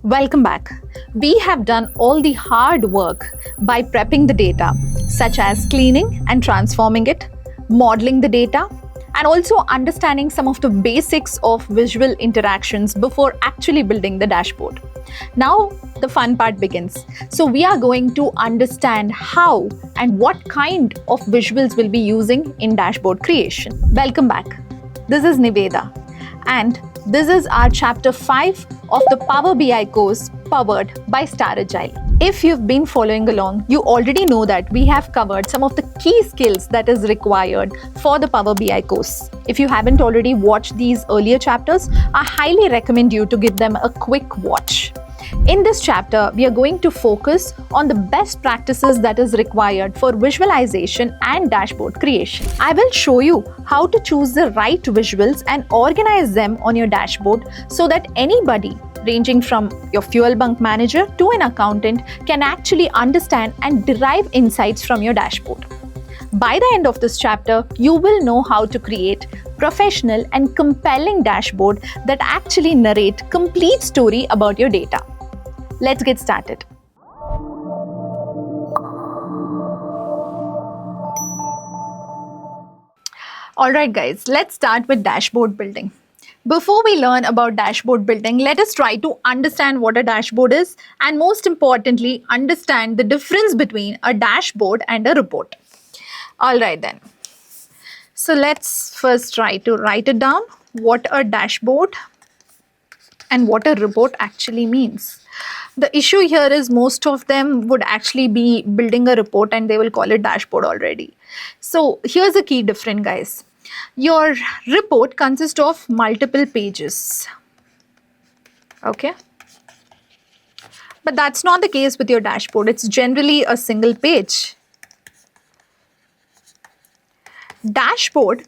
Welcome back. We have done all the hard work by prepping the data, such as cleaning and transforming it, modeling the data, and also understanding some of the basics of visual interactions before actually building the dashboard. Now, the fun part begins. So, we are going to understand how and what kind of visuals we'll be using in dashboard creation. Welcome back. This is Niveda, and this is our chapter 5 of the Power BI course powered by Star Agile. If you've been following along, you already know that we have covered some of the key skills that is required for the Power BI course. If you haven't already watched these earlier chapters, I highly recommend you to give them a quick watch. In this chapter, we are going to focus on the best practices that is required for visualization and dashboard creation. I will show you how to choose the right visuals and organize them on your dashboard so that anybody ranging from your fuel bunk manager to an accountant can actually understand and derive insights from your dashboard. By the end of this chapter, you will know how to create professional and compelling dashboard that actually narrate complete story about your data. Let's get started. Alright guys, let's start with dashboard building. Before we learn about dashboard building, let us try to understand what a dashboard is and most importantly, understand the difference between a dashboard and a report. Alright then. So let's first try to write it down, what a dashboard and what a report actually means. The issue here is most of them would actually be building a report and they will call it dashboard already. So here's a key difference, guys. Your report consists of multiple pages. Okay. But that's not the case with your dashboard. It's generally a single page. Dashboard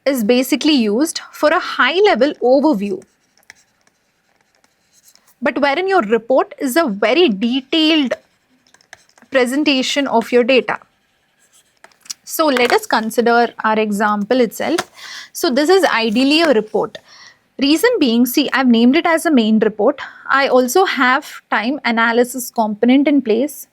is basically used for a high-level overview. But wherein your report is a very detailed presentation of your data. So let us consider our example itself. So this is ideally a report. Reason being, see, I've named it as a main report. I also have time analysis component in place.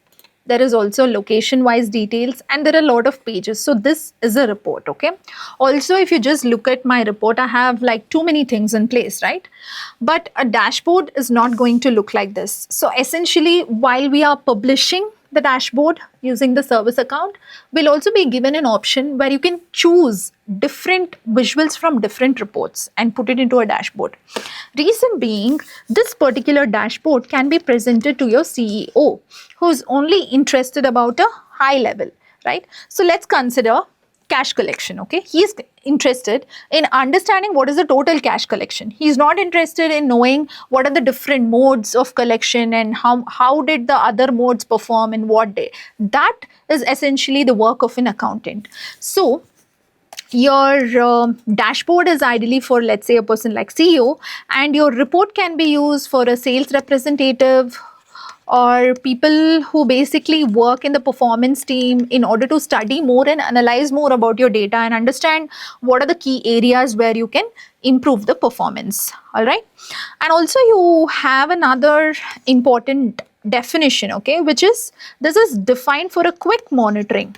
There is also location-wise details and there are a lot of pages. So this is a report, okay? Also, if you just look at my report, I have like too many things in place, right? But a dashboard is not going to look like this. So essentially, while we are publishing the dashboard using the service account, we'll also be given an option where you can choose different visuals from different reports and put it into a dashboard. Reason being, this particular dashboard can be presented to your CEO who's only interested about a high level, right? So let's consider cash collection, okay? He's interested in understanding what is the total cash collection. He's not interested in knowing what are the different modes of collection and how did the other modes perform in what day. That is essentially the work of an accountant. So your dashboard is ideally for, let's say, a person like CEO, and your report can be used for a sales representative or people who basically work in the performance team in order to study more and analyze more about your data and understand what are the key areas where you can improve the performance. All right. And also you have another important definition, okay, which is this is defined for a quick monitoring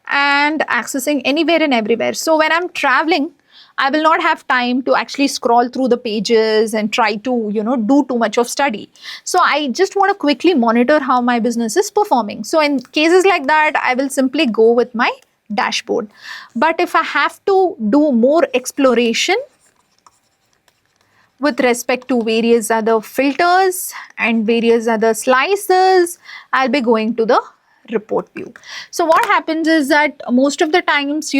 and accessing anywhere and everywhere. So when I'm traveling, I will not have time to actually scroll through the pages and try to, do too much of study. So I just want to quickly monitor how my business is performing. So in cases like that, I will simply go with my dashboard. But if I have to do more exploration with respect to various other filters and various other slices, I'll be going to the report view. So what happens is that most of the times,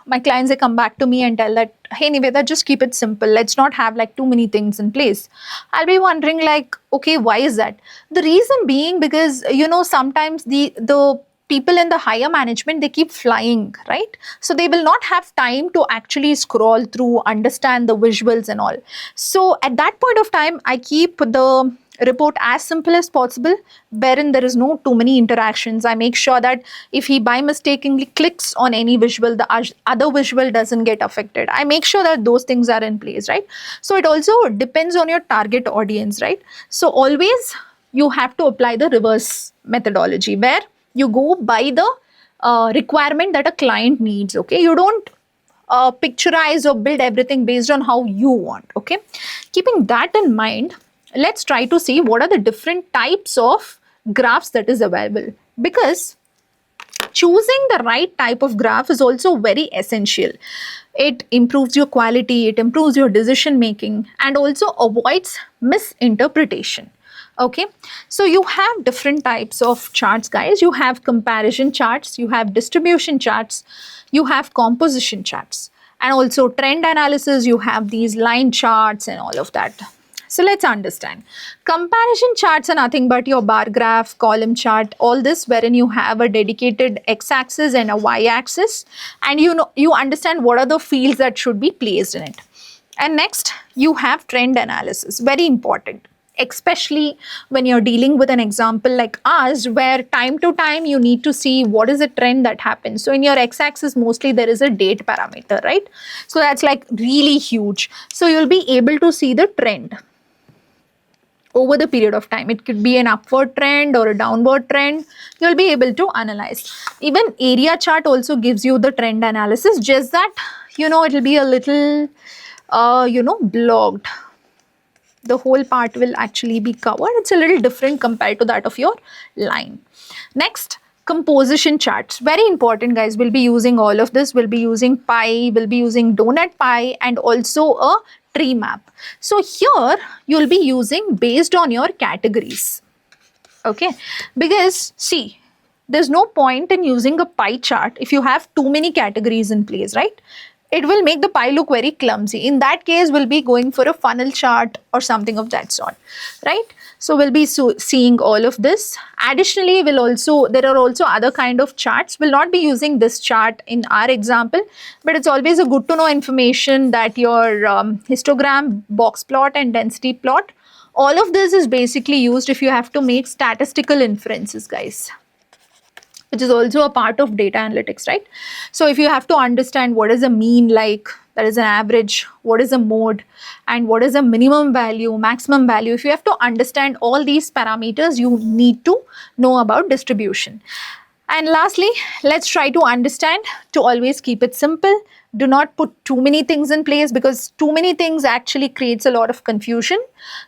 my clients, they come back to me and tell that, hey Niveda, just keep it simple. Let's not have like too many things in place. I'll be wondering like, okay, why is that? The reason being because, sometimes the people in the higher management, they keep flying, right? So they will not have time to actually scroll through, understand the visuals and all. So at that point of time, I keep the report as simple as possible, wherein there is no too many interactions. I make sure that if he by mistakenly clicks on any visual, the other visual doesn't get affected. I make sure that those things are in place, right? So it also depends on your target audience, right? So always you have to apply the reverse methodology, where you go by the requirement that a client needs. Okay, you don't picturize or build everything based on how you want. Okay, keeping that in mind, let's try to see what are the different types of graphs that is available, because choosing the right type of graph is also very essential. It improves your quality, it improves your decision making, and also avoids misinterpretation. Okay, so you have different types of charts, guys. You have comparison charts, you have distribution charts, you have composition charts, and also trend analysis. You have these line charts and all of that. So let's understand. Comparison charts are nothing but your bar graph, column chart, all this, wherein you have a dedicated x-axis and a y-axis, and you understand what are the fields that should be placed in it. And next, you have trend analysis, very important, especially when you're dealing with an example like ours, where time to time you need to see what is the trend that happens. So in your x-axis, mostly there is a date parameter, right? So that's like really huge. So you'll be able to see the trend over the period of time. It could be an upward trend or a downward trend. You'll be able to analyze. Even area chart also gives you the trend analysis, just that, it'll be a little, blocked. The whole part will actually be covered. It's a little different compared to that of your line. Next, composition charts. Very important, guys. We'll be using all of this. We'll be using pie, we'll be using donut pie, and also a tree map. So here you'll be using based on your categories. Okay, because see, there's no point in using a pie chart if you have too many categories in place, right? It will make the pie look very clumsy. In that case, we'll be going for a funnel chart or something of that sort, right? So we'll be seeing all of this. Additionally, there are also other kind of charts. We'll not be using this chart in our example, but it's always a good to know information that your histogram, box plot, and density plot, all of this is basically used if you have to make statistical inferences, guys, which is also a part of data analytics, right? So if you have to understand what is a mean, like that is an average, what is a mode, and what is a minimum value, maximum value, if you have to understand all these parameters, you need to know about distribution. And lastly, let's try to understand to always keep it simple. Do not put too many things in place, because too many things actually creates a lot of confusion.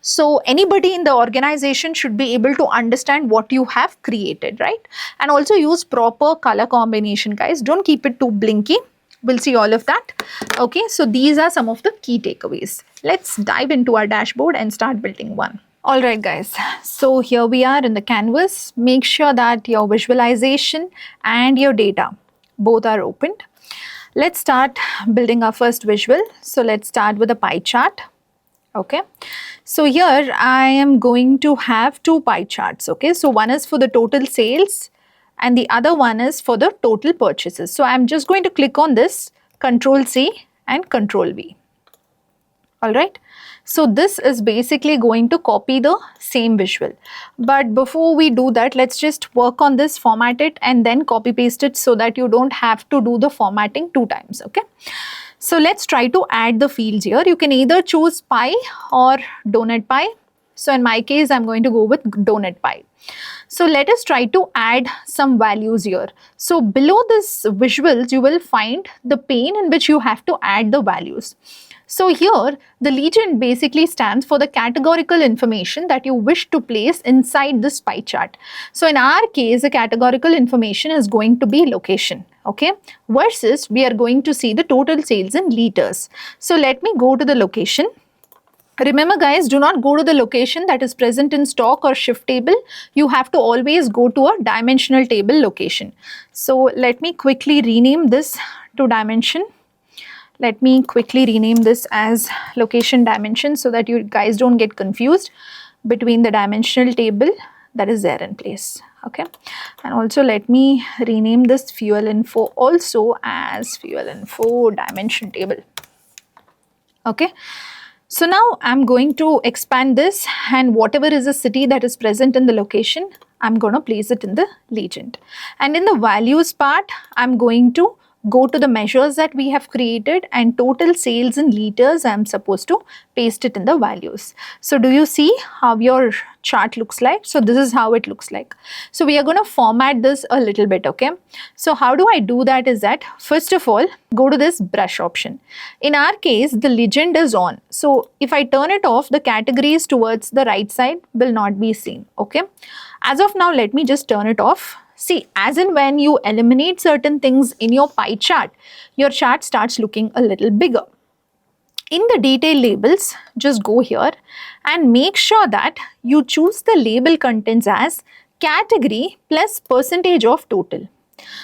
So anybody in the organization should be able to understand what you have created, right? And also use proper color combination, guys. Don't keep it too blinky. We'll see all of that. Okay, so these are some of the key takeaways. Let's dive into our dashboard and start building one. Alright, guys, so here we are in the canvas. Make sure that your visualization and your data both are opened. Let's start building our first visual. So let's start with a pie chart. Okay, so here I am going to have two pie charts. Okay, so one is for the total sales and the other one is for the total purchases. So I'm just going to click on this, Control C and Control V. Alright, so this is basically going to copy the same visual. But before we do that, let's just work on this, format it, and then copy paste it so that you don't have to do the formatting 2 times. Okay, so let's try to add the fields here. You can either choose pie or donut pie. So in my case, I'm going to go with donut pie. So let us try to add some values here. So below this visuals, you will find the pane in which you have to add the values. So here, the legend basically stands for the categorical information that you wish to place inside this pie chart. So in our case, the categorical information is going to be location, okay? Versus we are going to see the total sales in liters. So let me go to the location. Remember, guys, do not go to the location that is present in stock or shift table. You have to always go to a dimensional table location. So let me quickly rename this to dimension. Let me quickly rename this as location dimension so that you guys don't get confused between the dimensional table that is there in place. Okay, and also let me rename this fuel info also as fuel info dimension table. Okay, So now I'm going to expand this, and whatever is a city that is present in the location, I'm going to place it in the legend. And in the values part, I'm going to go to the measures that we have created, and total sales in liters, I'm supposed to paste it in the values. So do you see how your chart looks like? So this is how it looks like. So we are going to format this a little bit, okay? So how do I do that is that, first of all, go to this brush option. In our case, the legend is on. So if I turn it off, the categories towards the right side will not be seen, okay? As of now, let me just turn it off. See, as in when you eliminate certain things in your pie chart, your chart starts looking a little bigger. In the detail labels, just go here and make sure that you choose the label contents as category plus percentage of total.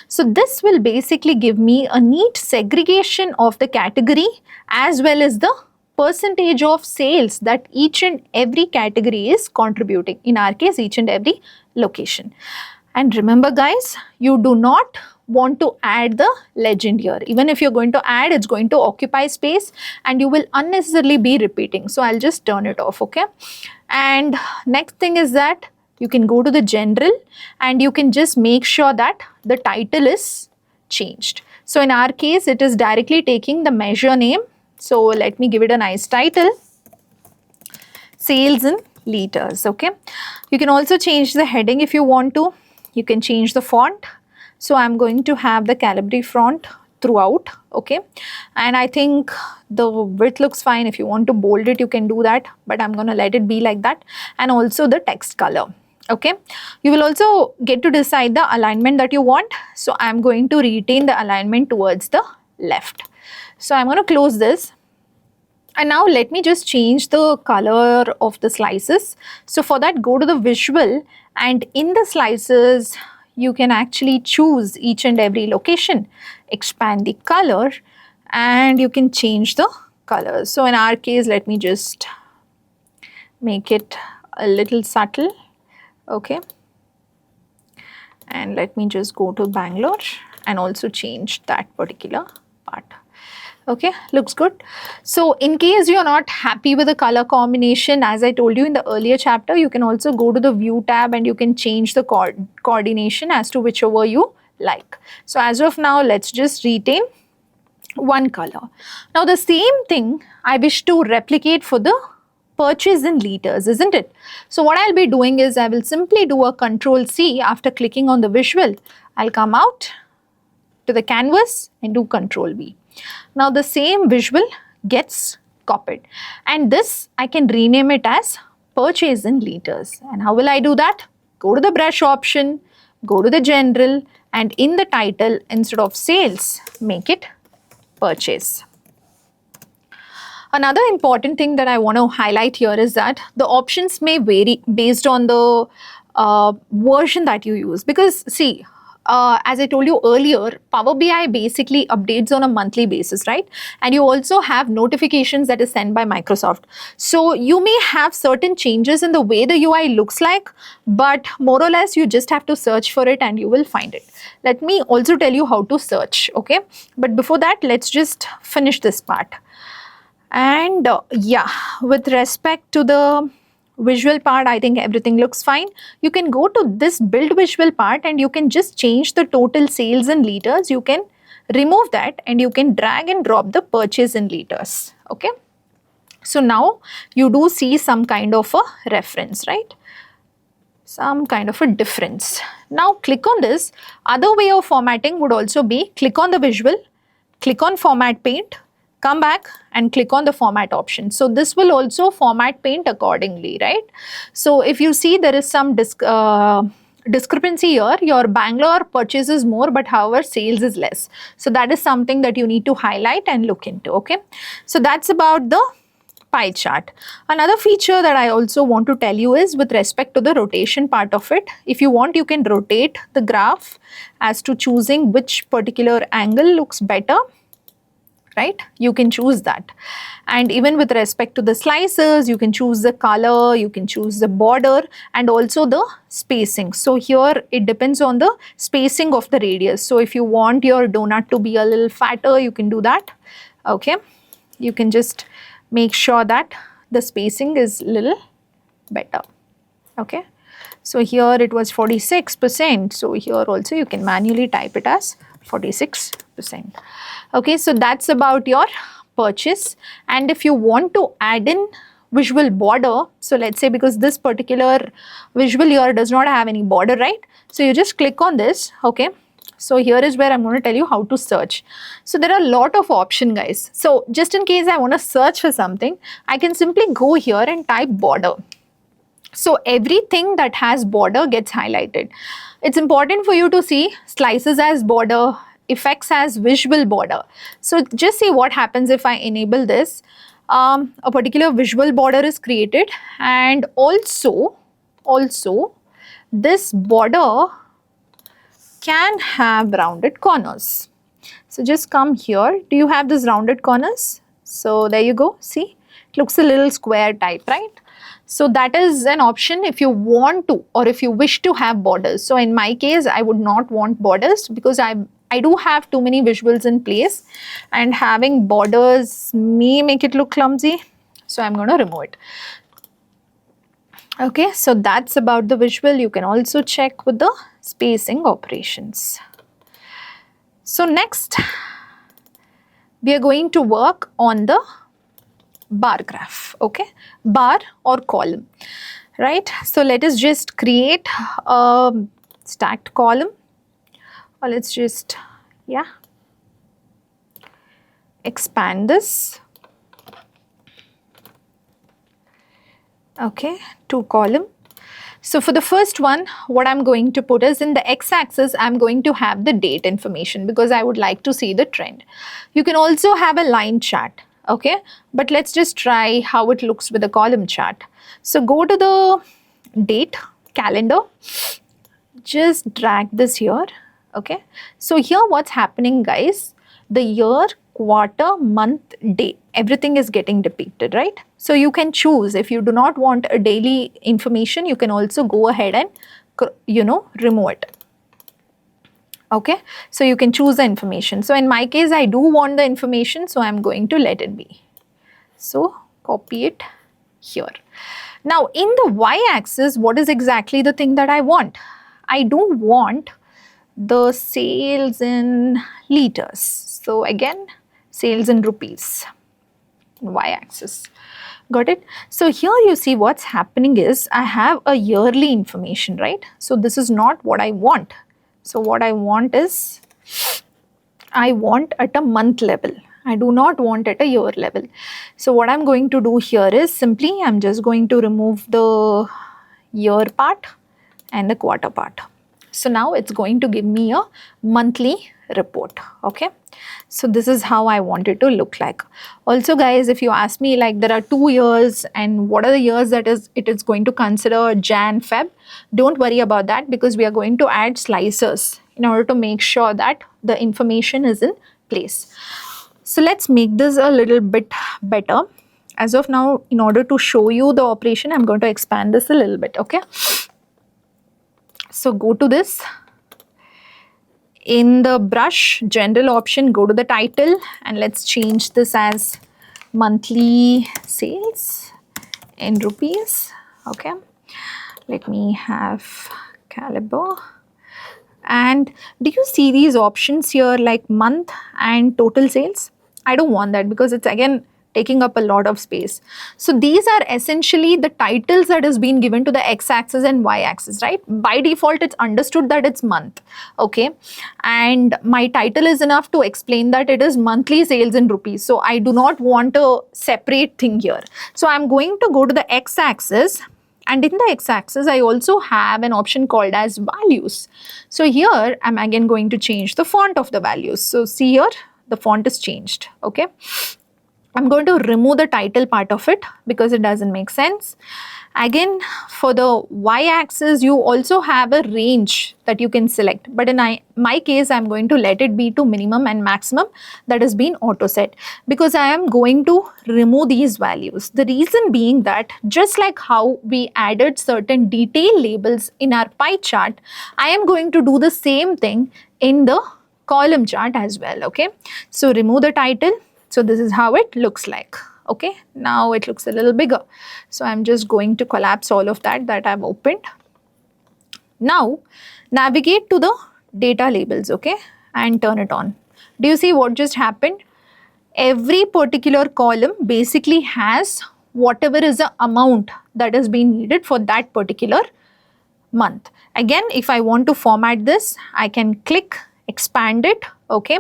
So this will basically give me a neat segregation of the category as well as the percentage of sales that each and every category is contributing. In our case, each and every location. And remember guys, you do not want to add the legend here. Even if you're going to add, it's going to occupy space and you will unnecessarily be repeating. So I'll just turn it off, okay? And next thing is that you can go to the general and you can just make sure that the title is changed. So in our case, it is directly taking the measure name. So let me give it a nice title, sales in liters, okay? You can also change the heading if you want to. You can change the font. So I'm going to have the Calibri font throughout, okay? And I think the width looks fine. If you want to bold it, you can do that, but I'm going to let it be like that. And also the text color, okay? You will also get to decide the alignment that you want. So I'm going to retain the alignment towards the left. So I'm going to close this. And now let me just change the color of the slices. So for that, go to the visual, and in the slices, you can actually choose each and every location, expand the color, and you can change the colors. So in our case, let me just make it a little subtle, okay? And let me just go to Bangalore and also change that particular part. Okay, looks good. So in case you're not happy with the color combination, as I told you in the earlier chapter, you can also go to the view tab and you can change the coordination as to whichever you like. So as of now, let's just retain one color. Now the same thing I wish to replicate for the purchase in liters, isn't it? So what I'll be doing is I will simply do a Control C after clicking on the visual. I'll come out to the canvas and do Control V. Now the same visual gets copied, and this I can rename it as purchase in liters. And how will I do that? Go to the brush option, go to the general, and in the title, instead of sales, make it purchase. Another important thing that I want to highlight here is that the options may vary based on the version that you use, because see, as I told you earlier, Power BI basically updates on a monthly basis, right? And you also have notifications that is sent by Microsoft. So you may have certain changes in the way the UI looks like, but more or less you just have to search for it and you will find it. Let me also tell you how to search, okay? But before that, let's just finish this part. And yeah, with respect to the visual part, I think everything looks fine. You can go to this build visual part and you can just change the total sales in liters. You can remove that and you can drag and drop the purchase in liters, okay? So now you do see some kind of a reference, right? Some kind of a difference. Now click on this. Other way of formatting would also be click on the visual, click on format paint, come back and click on the format option. So this will also format paint accordingly, right? So if you see there is some discrepancy here, your Bangalore purchases more, but however sales is less. So that is something that you need to highlight and look into, okay? So that's about the pie chart. Another feature that I also want to tell you is with respect to the rotation part of it. If you want, you can rotate the graph as to choosing which particular angle looks better, right? You can choose that. And even with respect to the slices, you can choose the color, you can choose the border and also the spacing. So here it depends on the spacing of the radius. So if you want your donut to be a little fatter, you can do that, okay? You can just make sure that the spacing is little better. Okay, so here it was 46%, so here also you can manually type it as 46%. Okay, so that's about your purchase. And if you want to add in visual border, so let's say because this particular visual here does not have any border, right? So you just click on this. Okay, so here is where I'm going to tell you how to search. So there are a lot of options, guys. So just in case I want to search for something, I can simply go here and type border. So everything that has border gets highlighted. It's important for you to see slices as border, effects as visual border. So just see what happens if I enable this. A particular visual border is created, and also this border can have rounded corners. So just come here. Do you have this rounded corners? So there you go. See, it looks a little square type, right? So that is an option if you want to, or if you wish to have borders. So in my case, I would not want borders because I do have too many visuals in place, and having borders may make it look clumsy. So I'm going to remove it. Okay, so that's about the visual. You can also check with the spacing operations. So next, we are going to work on the bar graph. Okay, bar or column, right? So let us just create a stacked column, or let's just expand this. Okay, to column. So for the first one, what I'm going to put is in the x-axis, I'm going to have the date information because I would like to see the trend. You can also have a line chart. Okay, but let's just try how it looks with a column chart. So go to the date calendar, just drag this here. Okay, so here what's happening, guys, the year, quarter, month, day, everything is getting depicted, right? So you can choose. If you do not want a daily information, you can also go ahead and remove it. Okay, so you can choose the information. So in my case, I do want the information, so I'm going to let it be. So copy it here. Now in the y-axis, what is exactly the thing that I want? I do want the sales in liters. So again, sales in rupees, y-axis. Got it? So here you see what's happening is I have a yearly information, right? So this is not what I want. So what I want is, I want at a month level. I do not want at a year level. So what I'm going to do here is simply I'm just going to remove the year part and the quarter part. So now it's going to give me a monthly report. Okay, so this is how I want it to look like. Also, guys, if you ask me, like, there are 2 years and what are the years that it is going to consider Jan, Feb, don't worry about that because we are going to add slicers in order to make sure that the information is in place. So let's make this a little bit better. As of now, in order to show you the operation, I'm going to expand this a little bit. Okay, so go to this. In the brush general option, go to the title and let's change this as monthly sales in rupees. Okay, let me have caliber. And do you see these options here like month and total sales? I don't want that because it's again taking up a lot of space. So these are essentially the titles that has been given to the x-axis and y-axis, right? By default, it's understood that it's month, okay? And my title is enough to explain that it is monthly sales in rupees. So I do not want a separate thing here. So I'm going to go to the x-axis, and in the x-axis, I also have an option called as values. So here, I'm again going to change the font of the values. So see here, the font is changed, okay? I'm going to remove the title part of it because it doesn't make sense. Again, for the y-axis, you also have a range that you can select. But in my case, I'm going to let it be to minimum and maximum that has been auto set because I am going to remove these values. The reason being that just like how we added certain detail labels in our pie chart, I am going to do the same thing in the column chart as well, okay? So remove the title. So this is how it looks like, Okay, now it looks a little bigger. So I'm just going to collapse all of that I've opened. Now navigate to the data labels, okay, and turn it on. Do you see what just happened? Every particular column basically has whatever is the amount that has been needed for that particular month. Again, if I want to format this, I can click expand it, okay,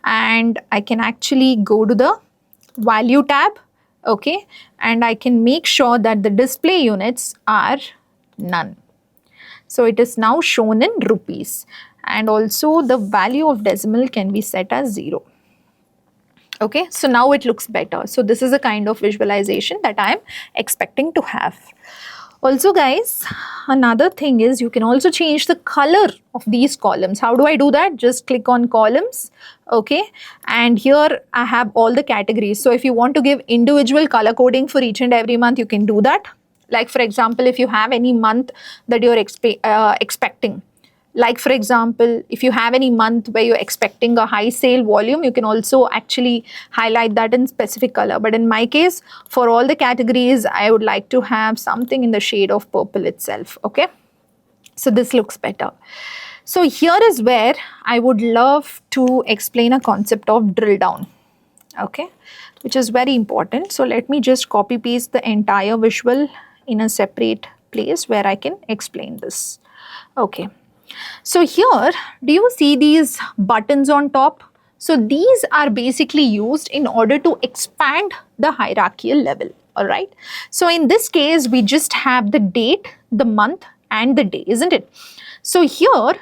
and I can actually go to the value tab, okay, and I can make sure that the display units are none. So it is now shown in rupees, and also the value of decimal can be set as 0. Okay, so now it looks better. So this is a kind of visualization that I am expecting to have. Also guys, another thing is you can also change the color of these columns. How do I do that? Just click on columns, okay, and here I have all the categories. So if you want to give individual color coding for each and every month, you can do that. Like for example, if you have any month that you're expecting, like for example, if you have any month where you're expecting a high sale volume, you can also actually highlight that in specific color. But in my case, for all the categories, I would like to have something in the shade of purple itself, okay? So this looks better. So here is where I would love to explain a concept of drill down, okay, which is very important. So let me just copy paste the entire visual in a separate place where I can explain this, okay. So here, do you see these buttons on top? So these are basically used in order to expand the hierarchical level, all right? So in this case, we just have the date, the month, and the day, isn't it? So here,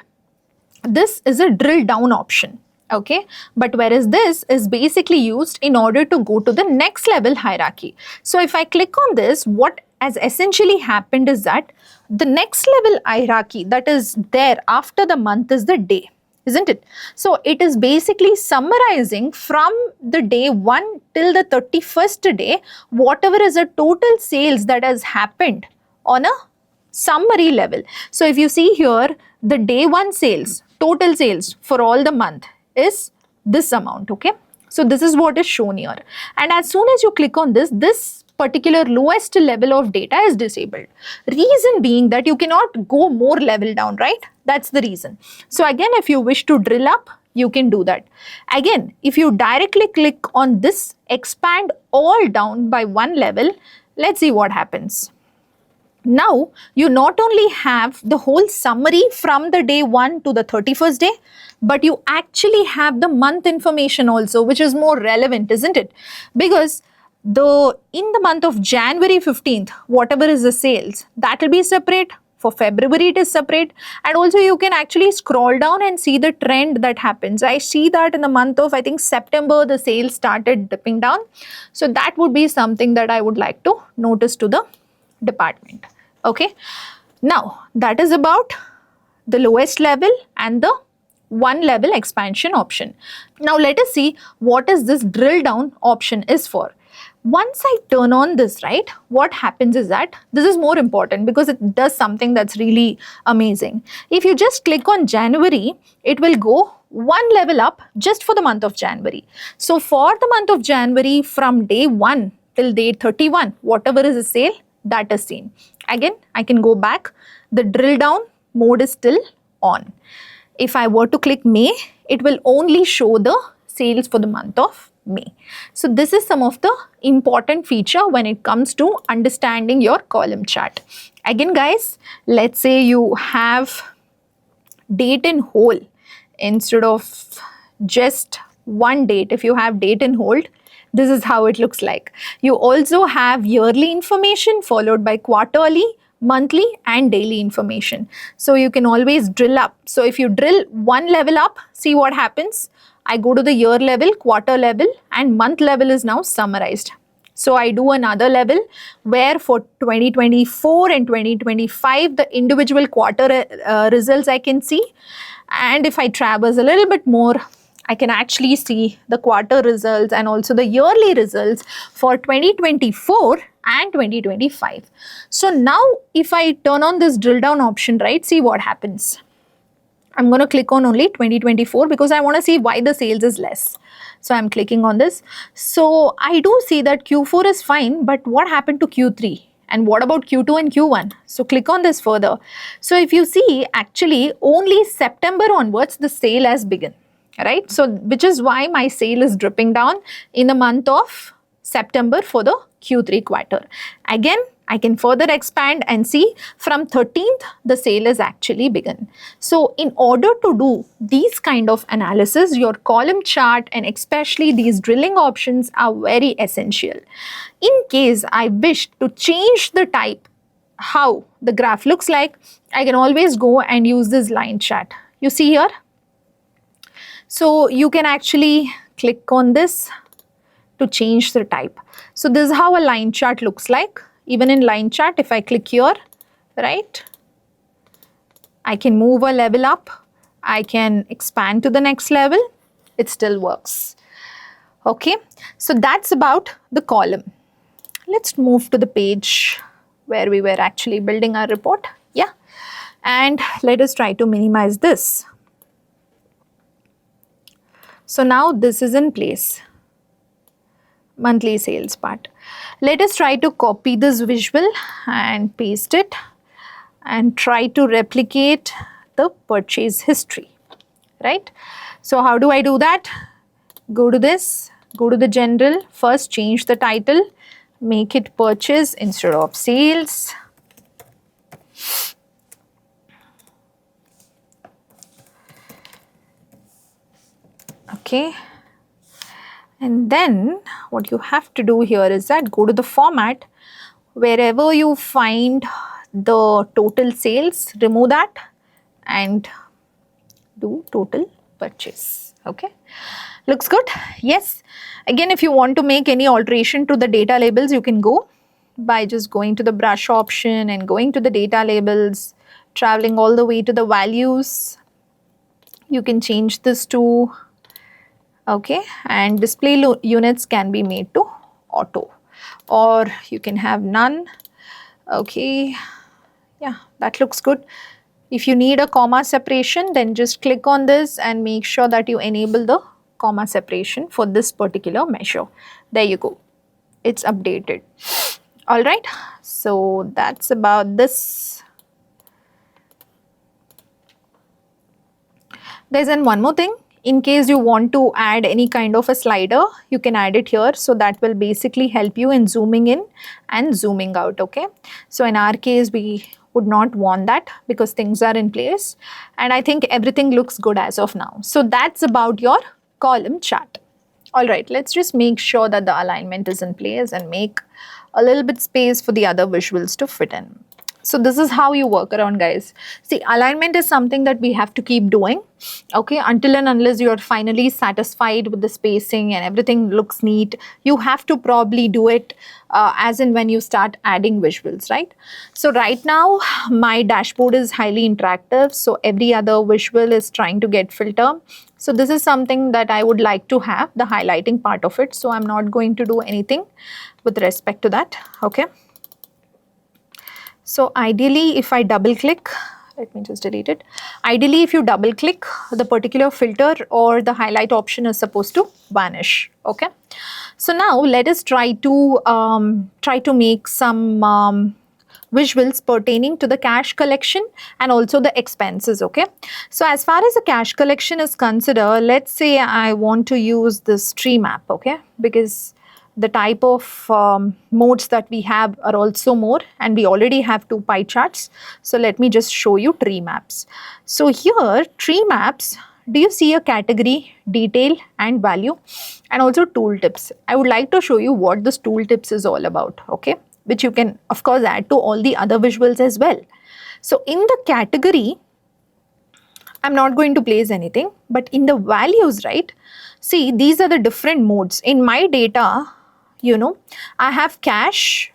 this is a drill down option, okay? But whereas this is basically used in order to go to the next level hierarchy. So if I click on this, what has essentially happened is that the next level hierarchy that is there after the month is the day, isn't it? So it is basically summarizing from the day 1 till the 31st day, whatever is a total sales that has happened on a summary level. So if you see here, the day 1 sales, total sales for all the month is this amount, okay? So this is what is shown here. And as soon as you click on this, this particular lowest level of data is disabled. Reason being that you cannot go more level down, right? That's the reason. So again, if you wish to drill up, you can do that. Again, if you directly click on this expand all down by one level, let's see what happens. Now, you not only have the whole summary from the day 1 to the 31st day, but you actually have the month information also, which is more relevant, isn't it? Because in the month of January 15th, whatever is the sales, that will be separate. For February, it is separate. And also you can actually scroll down and see the trend that happens. I see that in the month of, I think, September, the sales started dipping down. So that would be something that I would like to notice to the department. Okay. Now, that is about the lowest level and the one level expansion option. Now, let us see what is this drill down option is for. Once I turn on this, right, what happens is that this is more important because it does something that's really amazing. If you just click on January, it will go one level up just for the month of January. So for the month of January, from day 1 till day 31, whatever is a sale, that is seen. Again, I can go back. The drill down mode is still on. If I were to click May, it will only show the sales for the month of May. So this is some of the important feature when it comes to understanding your column chart. Again guys, let's say you have date in whole instead of just one date. If you have date in hold, this is how it looks like. You also have yearly information followed by quarterly, monthly and daily information. So you can always drill up. So if you drill one level up, see what happens. I go to the year level, quarter level and month level is now summarized. So I do another level where for 2024 and 2025, the individual quarter results I can see. And if I traverse a little bit more, I can actually see the quarter results and also the yearly results for 2024 and 2025. So now if I turn on this drill down option, right, see what happens. I'm going to click on only 2024 because I want to see why the sales is less. So I'm clicking on this. So I do see that Q4 is fine, but what happened to Q3? And what about Q2 and Q1? So click on this further. So if you see, actually only September onwards the sale has begun, right? So which is why my sale is dripping down in the month of September for the Q3 quarter. Again, I can further expand and see from 13th the sale is actually begun. So in order to do these kind of analysis, your column chart and especially these drilling options are very essential. In case I wish to change the type, how the graph looks like, I can always go and use this line chart. You see here? So you can actually click on this to change the type. So this is how a line chart looks like. Even in line chart, if I click here, right, I can move a level up, I can expand to the next level, it still works. Okay, so that's about the column. Let's move to the page where we were actually building our report. Yeah, and let us try to minimize this. So now this is in place. Monthly sales part. Let us try to copy this visual and paste it and try to replicate the purchase history, right? So how do I do that? Go to this, go to the general, first change the title, make it purchase instead of sales. Okay. And then what you have to do here is that go to the format, wherever you find the total sales, remove that and do total purchase. Okay, looks good. Yes, again, if you want to make any alteration to the data labels, you can go by just going to the brush option and going to the data labels, traveling all the way to the values. You can change this to okay, and display units can be made to auto, or you can have none. Okay, yeah, that looks good. If you need a comma separation, then just click on this and make sure that you enable the comma separation for this particular measure. There you go, it's updated. All right, so that's about this. There's one more thing. In case you want to add any kind of a slider, you can add it here. So that will basically help you in zooming in and zooming out. Okay. So in our case, we would not want that because things are in place. And I think everything looks good as of now. So that's about your column chart. All right, let's just make sure that the alignment is in place and make a little bit space for the other visuals to fit in. So this is how you work around, guys. See, alignment is something that we have to keep doing, okay, until and unless you are finally satisfied with the spacing and everything looks neat. You have to probably do it as in when you start adding visuals, right? So right now, my dashboard is highly interactive, so every other visual is trying to get filter. So this is something that I would like to have, the highlighting part of it. So I'm not going to do anything with respect to that, okay? So ideally, if I double click, let me just delete it. Ideally, if you double click, the particular filter or the highlight option is supposed to vanish. Okay. So now let us try to make some visuals pertaining to the cash collection and also the expenses. Okay. So as far as the cash collection is considered, let's say I want to use this tree map. Okay, because the type of modes that we have are also more, and we already have 2 pie charts. So let me just show you tree maps. So here, tree maps, do you see a category, detail and value, and also tooltips? I would like to show you what this tooltips is all about, okay, which you can of course add to all the other visuals as well. So in the category, I'm not going to place anything, but in the values, right, see, these are the different modes. In my data, you know, I have cash,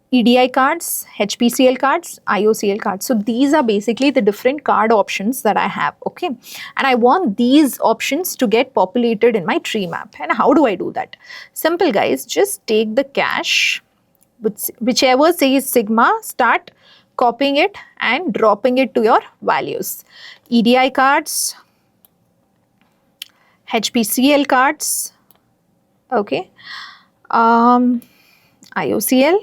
EDI cards, HPCL cards, IOCL cards. So these are basically the different card options that I have, okay? And I want these options to get populated in my tree map. And how do I do that? Simple, guys, just take the cash, whichever says sigma, start copying it and dropping it to your values. EDI cards, HPCL cards, Okay. IOCL.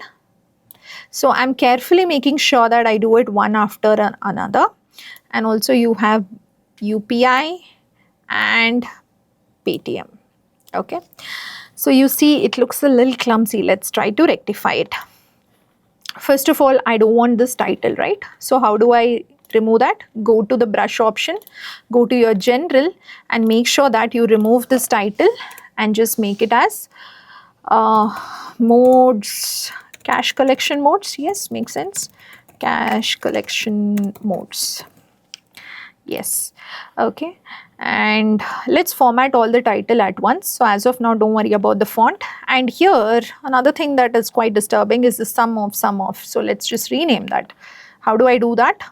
So I'm carefully making sure that I do it one after another. And also you have UPI and Paytm. Okay. So you see it looks a little clumsy. Let's try to rectify it. First of all, I don't want this title, right? So how do I remove that? Go to the brush option, go to your general and make sure that you remove this title and just make it as modes, cash collection modes. Yes, makes sense. Cash collection modes. Yes. Okay. And let's format all the title at once. So as of now, don't worry about the font. And here, another thing that is quite disturbing is the sum of. So let's just rename that. How do I do that?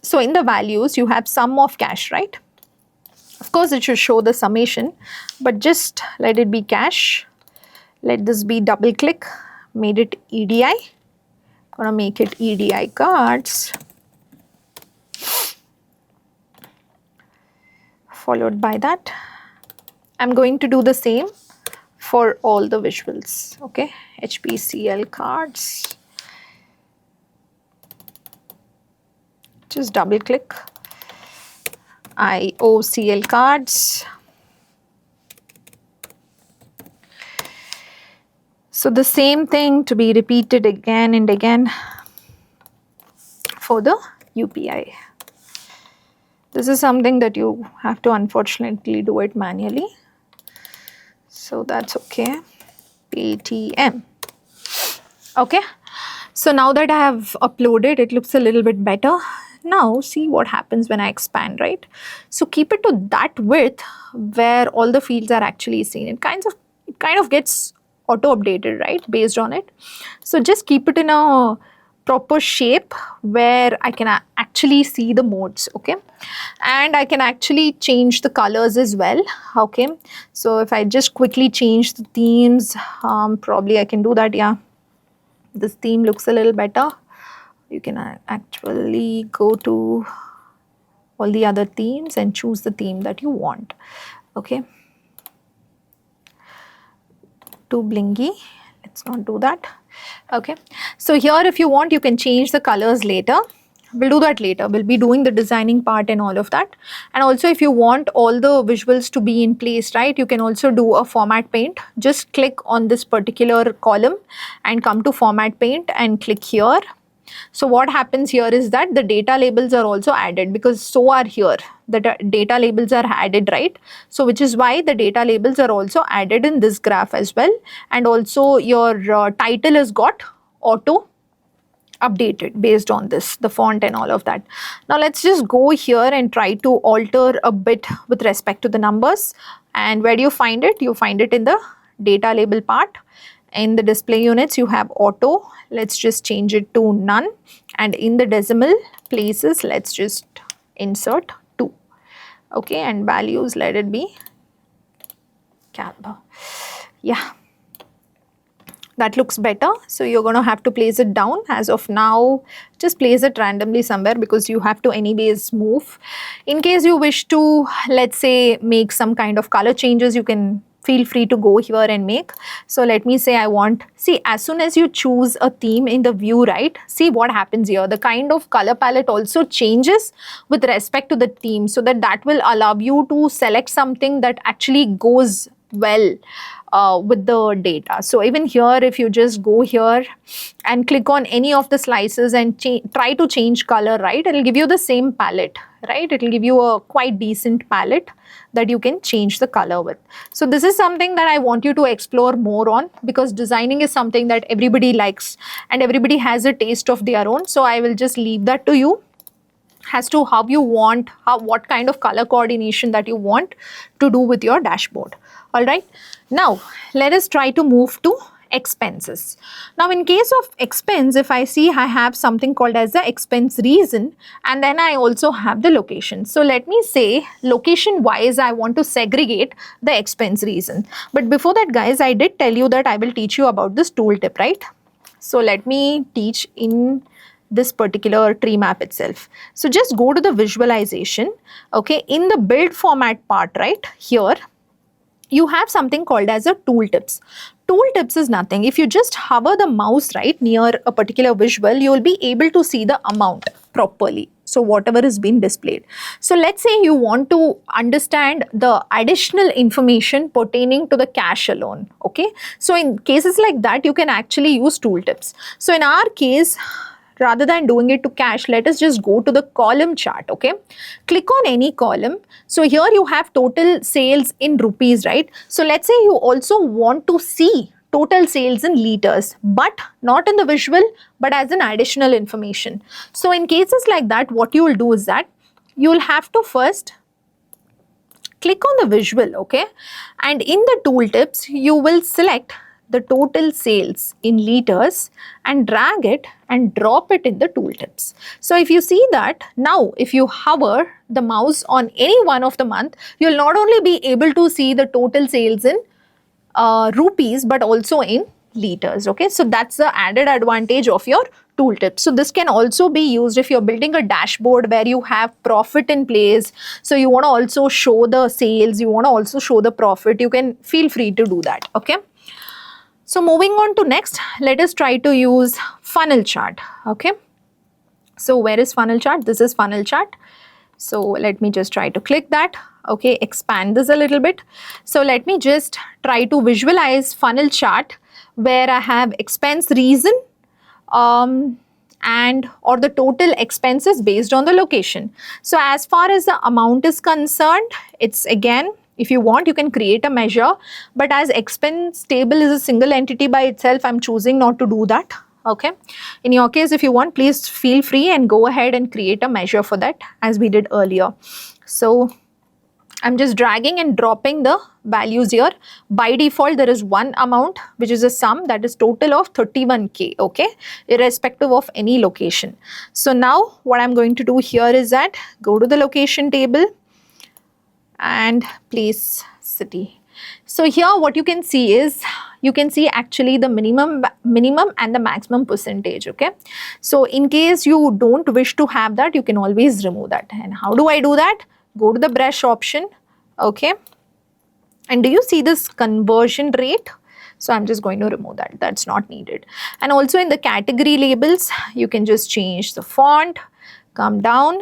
So in the values, you have sum of cash, right? Of course, it should show the summation, but just let it be cash. Let this be double click, made it EDI. Gonna make it EDI cards. Followed by that, I'm going to do the same for all the visuals. Okay, HPCL cards. Just double click. IOCL cards. So the same thing to be repeated again and again for the UPI. This is something that you have to unfortunately do it manually. So that's okay. Paytm. Okay. So now that I have uploaded, it looks a little bit better. Now see what happens when I expand, right? So keep it to that width where all the fields are actually seen. It kind of gets auto updated, right, based on it. So just keep it in a proper shape where I can actually see the modes. Okay, and I can actually change the colors as well. Okay, so if I just quickly change the themes, probably I can do that. Yeah, this theme looks a little better. You can actually go to all the other themes and choose the theme that you want. Okay, too blingy, let's not do that. Okay, so here if you want, you can change the colors later. We'll do that later. We'll be doing the designing part and all of that. And also if you want all the visuals to be in place, right, you can also do a format paint. Just click on this particular column and come to format paint and click here. So what happens here is that the data labels are also added, because so are here. The data labels are added, right? So which is why the data labels are also added in this graph as well. And also your title has got auto updated based on this, the font and all of that. Now let's just go here and try to alter a bit with respect to the numbers. And where do you find it? You find it in the data label part. In the display units, you have auto. Let's just change it to none. And in the decimal places, let's just insert 2. Okay, and values, let it be Canva. Yeah, that looks better. So you're going to have to place it down. As of now, just place it randomly somewhere, because you have to anyways move. In case you wish to, let's say, make some kind of color changes, you can feel free to go here and make. So let me say I want, see, as soon as you choose a theme in the view, right, see what happens here. The kind of color palette also changes with respect to the theme, so that will allow you to select something that actually goes well with the data. So even here, if you just go here and click on any of the slices and try to change color, right, it will give you the same palette, right? It will give you a quite decent palette that you can change the color with. So this is something that I want you to explore more on, because designing is something that everybody likes and everybody has a taste of their own. So I will just leave that to you as to how you want, what kind of color coordination that you want to do with your dashboard. All right. Now let us try to move to expenses. Now in case of expense, if I see I have something called as the expense reason, and then I also have the location. So let me say location wise, I want to segregate the expense reason. But before that, guys, I did tell you that I will teach you about this tooltip, right? So let me teach in this particular tree map itself. So just go to the visualization, okay, in the build format part, right here. you have something called as a tooltips. Tooltips is nothing. If you just hover the mouse right near a particular visual, you will be able to see the amount properly. So whatever is being displayed. So let's say you want to understand the additional information pertaining to the cash alone. Okay. So in cases like that, you can actually use tooltips. So in our case, rather than doing it to cash, let us just go to the column chart. Okay, click on any column. So here you have total sales in rupees, right? So let's say you also want to see total sales in liters, but not in the visual, but as an additional information. So in cases like that, what you will do is that you will have to first click on the visual, okay, and in the tooltips you will select the total sales in liters and drag it and drop it in the tooltips. So if you see that now, if you hover the mouse on any one of the month, you'll not only be able to see the total sales in rupees but also in liters. Okay, so that's the added advantage of your tooltip. So this can also be used if you're building a dashboard where you have profit in place. So you want to also show the sales, you want to also show the profit, you can feel free to do that. Okay. So moving on to next, let us try to use funnel chart. Okay. So where is funnel chart? This is funnel chart. So let me just try to click that. Okay, expand this a little bit. So let me just try to visualize funnel chart where I have expense reason and or the total expenses based on the location. So as far as the amount is concerned, it's again, if you want, you can create a measure, but as expense table is a single entity by itself, I'm choosing not to do that. Okay. In your case, if you want, please feel free and go ahead and create a measure for that as we did earlier. So I'm just dragging and dropping the values here. By default, there is one amount, which is a sum that is total of 31K, okay, irrespective of any location. So now what I'm going to do here is that go to the location table and place city. So here what you can see is, you can see actually the minimum and the maximum percentage. Okay, so in case you don't wish to have that, you can always remove that. And how do I do that? Go to the brush option. Okay, and do you see this conversion rate? So I'm just going to remove that, that's not needed. And also in the category labels, you can just change the font, come down.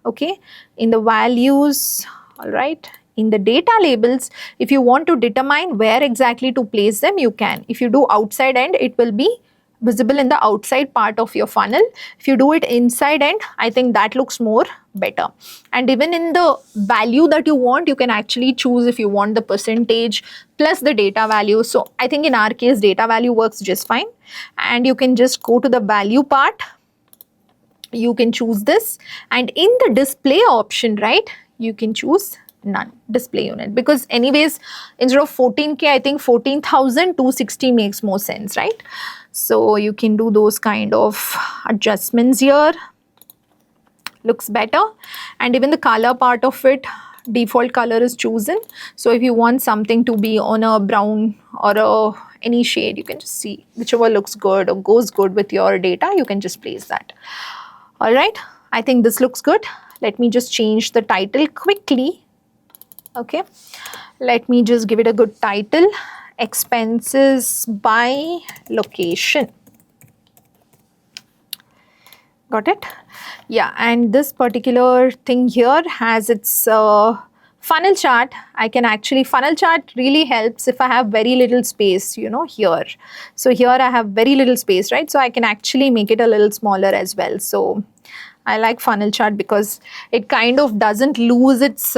Okay, in the values, all right, in the data labels, if you want to determine where exactly to place them, you can. If you do outside end, it will be visible in the outside part of your funnel. If you do it inside end, I think that looks more better. And even in the value that you want, you can actually choose if you want the percentage plus the data value. So I think in our case, data value works just fine. And you can just go to the value part. You can choose this, and in the display option, right, you can choose none, display unit, because anyways instead of 14K, I think 14,260 makes more sense, right? So you can do those kind of adjustments here, looks better. And even the color part of it, default color is chosen. So if you want something to be on a brown or any shade, you can just see whichever looks good or goes good with your data, you can just place that. All right, I think this looks good. Let me just change the title quickly. Okay, let me just give it a good title, expenses by location. Got it? Yeah, and this particular thing here has its funnel chart. I can actually, funnel chart really helps if I have very little space, you know, here. So here I have very little space, right? So I can actually make it a little smaller as well. So I like funnel chart because it kind of doesn't lose its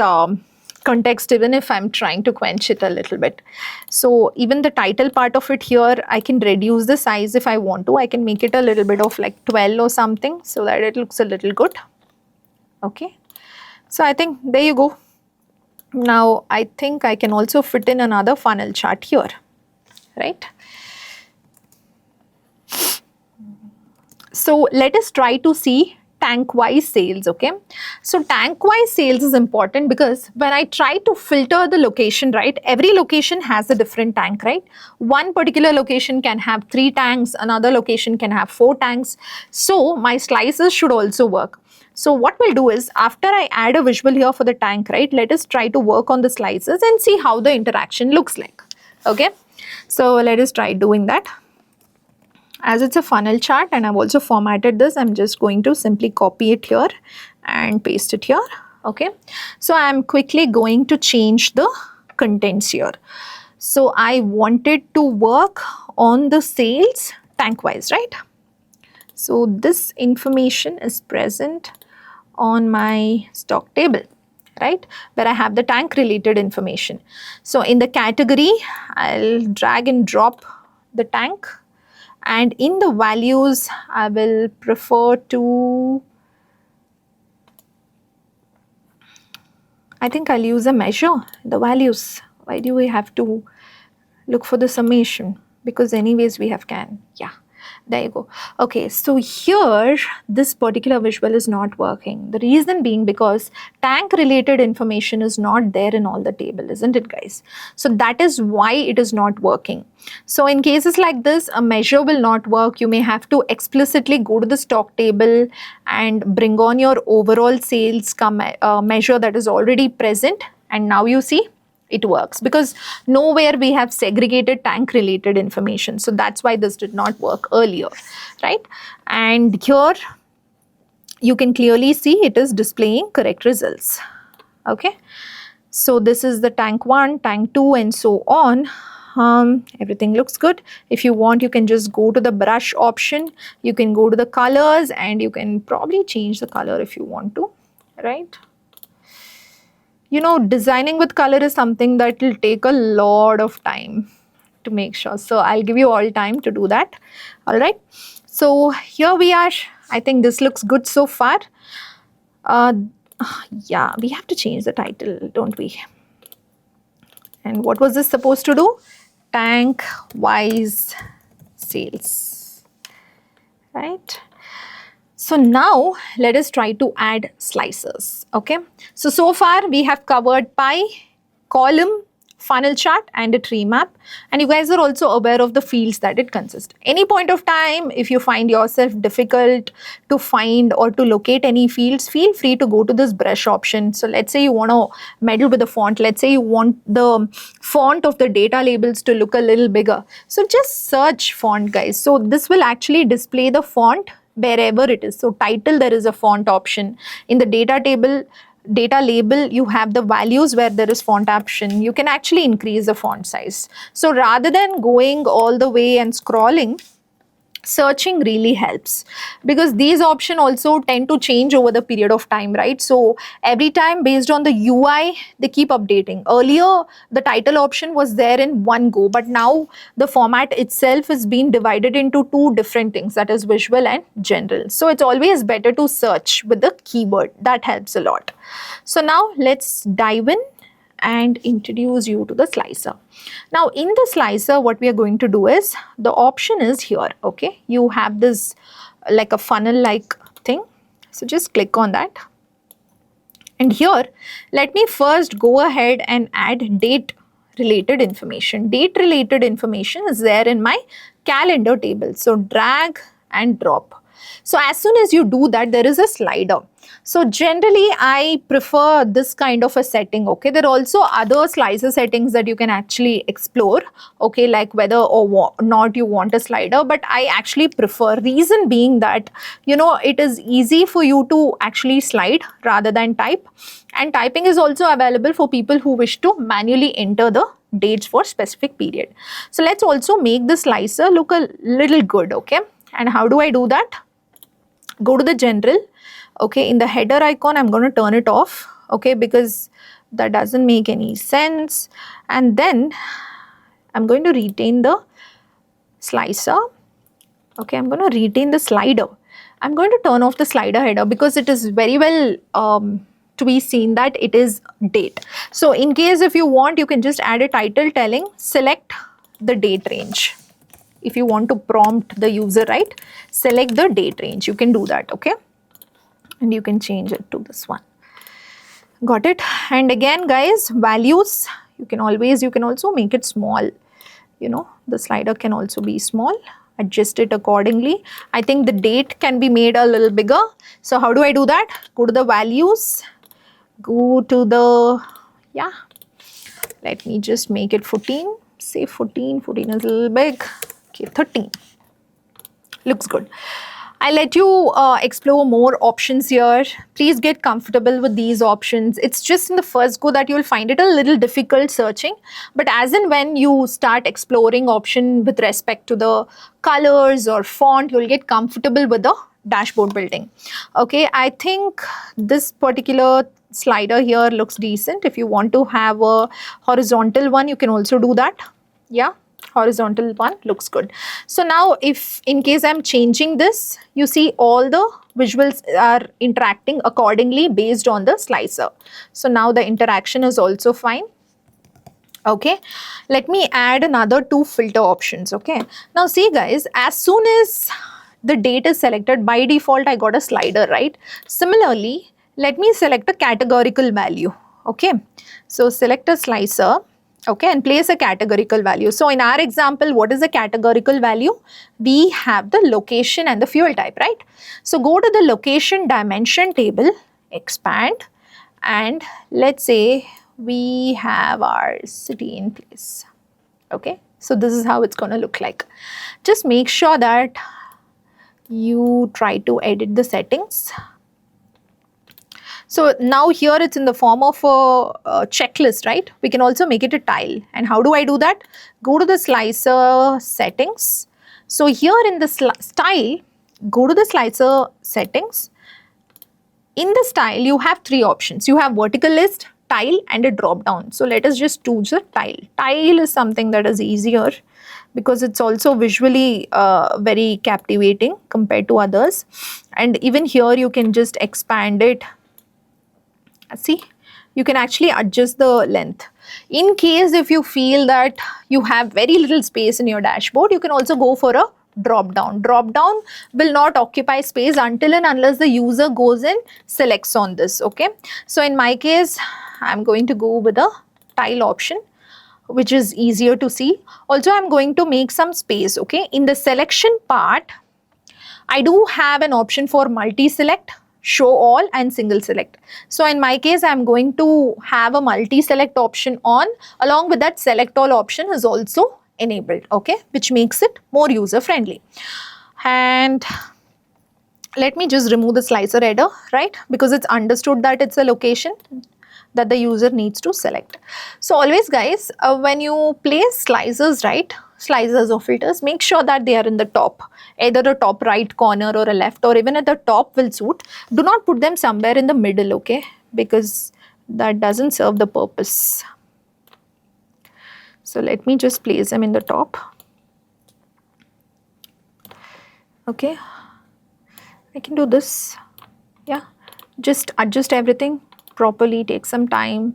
context even if I'm trying to quench it a little bit. So even the title part of it here, I can reduce the size if I want to. I can make it a little bit of like 12 or something so that it looks a little good. Okay, so I think there you go. Now I think I can also fit in another funnel chart here, right? So let us try to see tank wise sales. Okay, so tank wise sales is important because when I try to filter the location, right, every location has a different tank, right? One particular location can have 3 tanks, another location can have 4 tanks, so my slices should also work. So what we'll do is, after I add a visual here for the tank, right, let us try to work on the slices and see how the interaction looks like. Okay, so let us try doing that. As it's a funnel chart and I've also formatted this, I'm just going to simply copy it here and paste it here. Okay, so I'm quickly going to change the contents here. So I wanted to work on the sales tank wise, right? So this information is present on my stock table, right, where I have the tank related information. So in the category, I'll drag and drop the tank, and in the values, I will prefer to, I think I'll use a measure, the values. Why do we have to look for the summation? Because anyways we have can, yeah. There you go. Okay, so here this particular visual is not working. The reason being because tank related information is not there in all the table, isn't it guys? So that is why it is not working. So in cases like this, a measure will not work. You may have to explicitly go to the stock table and bring on your overall sales measure that is already present, and now you see it works because nowhere we have segregated tank related information. So that's why this did not work earlier, right? And here you can clearly see it is displaying correct results. Okay, so this is the tank 1, tank 2 and so on. Everything looks good. If you want, you can just go to the brush option, you can go to the colors, and you can probably change the color if you want to, right? You know, designing with color is something that will take a lot of time to make sure. So I'll give you all time to do that. All right. So here we are. I think this looks good so far. Yeah, we have to change the title, don't we? And what was this supposed to do? Tank wise sales, right? So now let us try to add slices. Okay, so far we have covered pie, column, funnel chart and a tree map, and you guys are also aware of the fields that it consists. Any point of time, if you find yourself difficult to find or to locate any fields, feel free to go to this brush option. So let's say you want to meddle with the font. Let's say you want the font of the data labels to look a little bigger. So just search font guys. So this will actually display the font wherever it is. So title, there is a font option. In the data table, data label, you have the values where there is font option. You can actually increase the font size. So rather than going all the way and scrolling, searching really helps, because these options also tend to change over the period of time, right? So every time based on the UI, they keep updating. Earlier, the title option was there in one go, but now the format itself is being divided into 2 different things, that is visual and general. So it's always better to search with the keyword. That helps a lot. So now let's dive in and introduce you to the slicer. Now in the slicer, what we are going to do is, the option is here, okay? You have this like a funnel like thing. So just click on that. And here, let me first go ahead and add date related information. Date related information is there in my calendar table. So drag and drop. So as soon as you do that, there is a slider. So generally, I prefer this kind of a setting, okay? There are also other slicer settings that you can actually explore, okay? Like whether or not you want a slider, but I actually prefer, reason being that, you know, it is easy for you to actually slide rather than type. And typing is also available for people who wish to manually enter the dates for specific period. So let's also make the slicer look a little good, okay? And how do I do that? Go to the general. Okay, in the header icon, I'm going to turn it off, okay, because that doesn't make any sense. And then I'm going to retain the slicer. Okay, I'm going to retain the slider. I'm going to turn off the slider header because it is very well to be seen that it is date. So in case if you want, you can just add a title telling select the date range. If you want to prompt the user, right, select the date range, you can do that, okay? and you can change it to this one. Got it? And again guys, values, you can also make it small. You know, the slider can also be small, adjust it accordingly. I think the date can be made a little bigger. So how do I do that? Go to the values, go to the, yeah, let me just make it 14, say 14 is a little big, okay, 13, looks good. I'll let you explore more options here. Please get comfortable with these options. It's just in the first go that you'll find it a little difficult searching. But as and when you start exploring option with respect to the colors or font, you'll get comfortable with the dashboard building. Okay, I think this particular slider here looks decent. If you want to have a horizontal one, you can also do that. Yeah, horizontal one looks good. So now if in case I'm changing this, you see all the visuals are interacting accordingly based on the slicer. So now the interaction is also fine. Okay, let me add another 2 filter options. Okay, now see guys, as soon as the date is selected, by default I got a slider, right? Similarly, let me select a categorical value. Okay, so select a slicer, okay, and place a categorical value. So in our example, what is the categorical value? We have the location and the fuel type, right? So go to the location dimension table, expand, and let's say we have our city in place. Okay, so this is how it's going to look like. Just make sure that you try to edit the settings. So now here it's in the form of a checklist, right? We can also make it a tile. And how do I do that? Go to the slicer settings. So here in the style, go to the slicer settings. In the style, you have 3 options. You have vertical list, tile, and a drop down. So let us just choose a tile. Tile is something that is easier because it's also visually very captivating compared to others. And even here you can just expand it. See, you can actually adjust the length. In case if you feel that you have very little space in your dashboard, you can also go for a drop down. Drop down will not occupy space until and unless the user goes and selects on this. Okay, so in my case, I'm going to go with a tile option, which is easier to see. Also, I'm going to make some space. Okay, in the selection part, I do have an option for multi-select, show all, and single select. So in my case, I'm going to have a multi-select option on, along with that select all option is also enabled, okay, which makes it more user friendly. And let me just remove the slicer header, right, because it's understood that it's a location that the user needs to select. So always guys, when you place slicers, right, slicers or filters, make sure that they are in the top, either the top right corner or a left, or even at the top will suit. Do not put them somewhere in the middle, okay, because that doesn't serve the purpose. So let me just place them in the top. Okay, I can do this. Yeah, just adjust everything properly, take some time.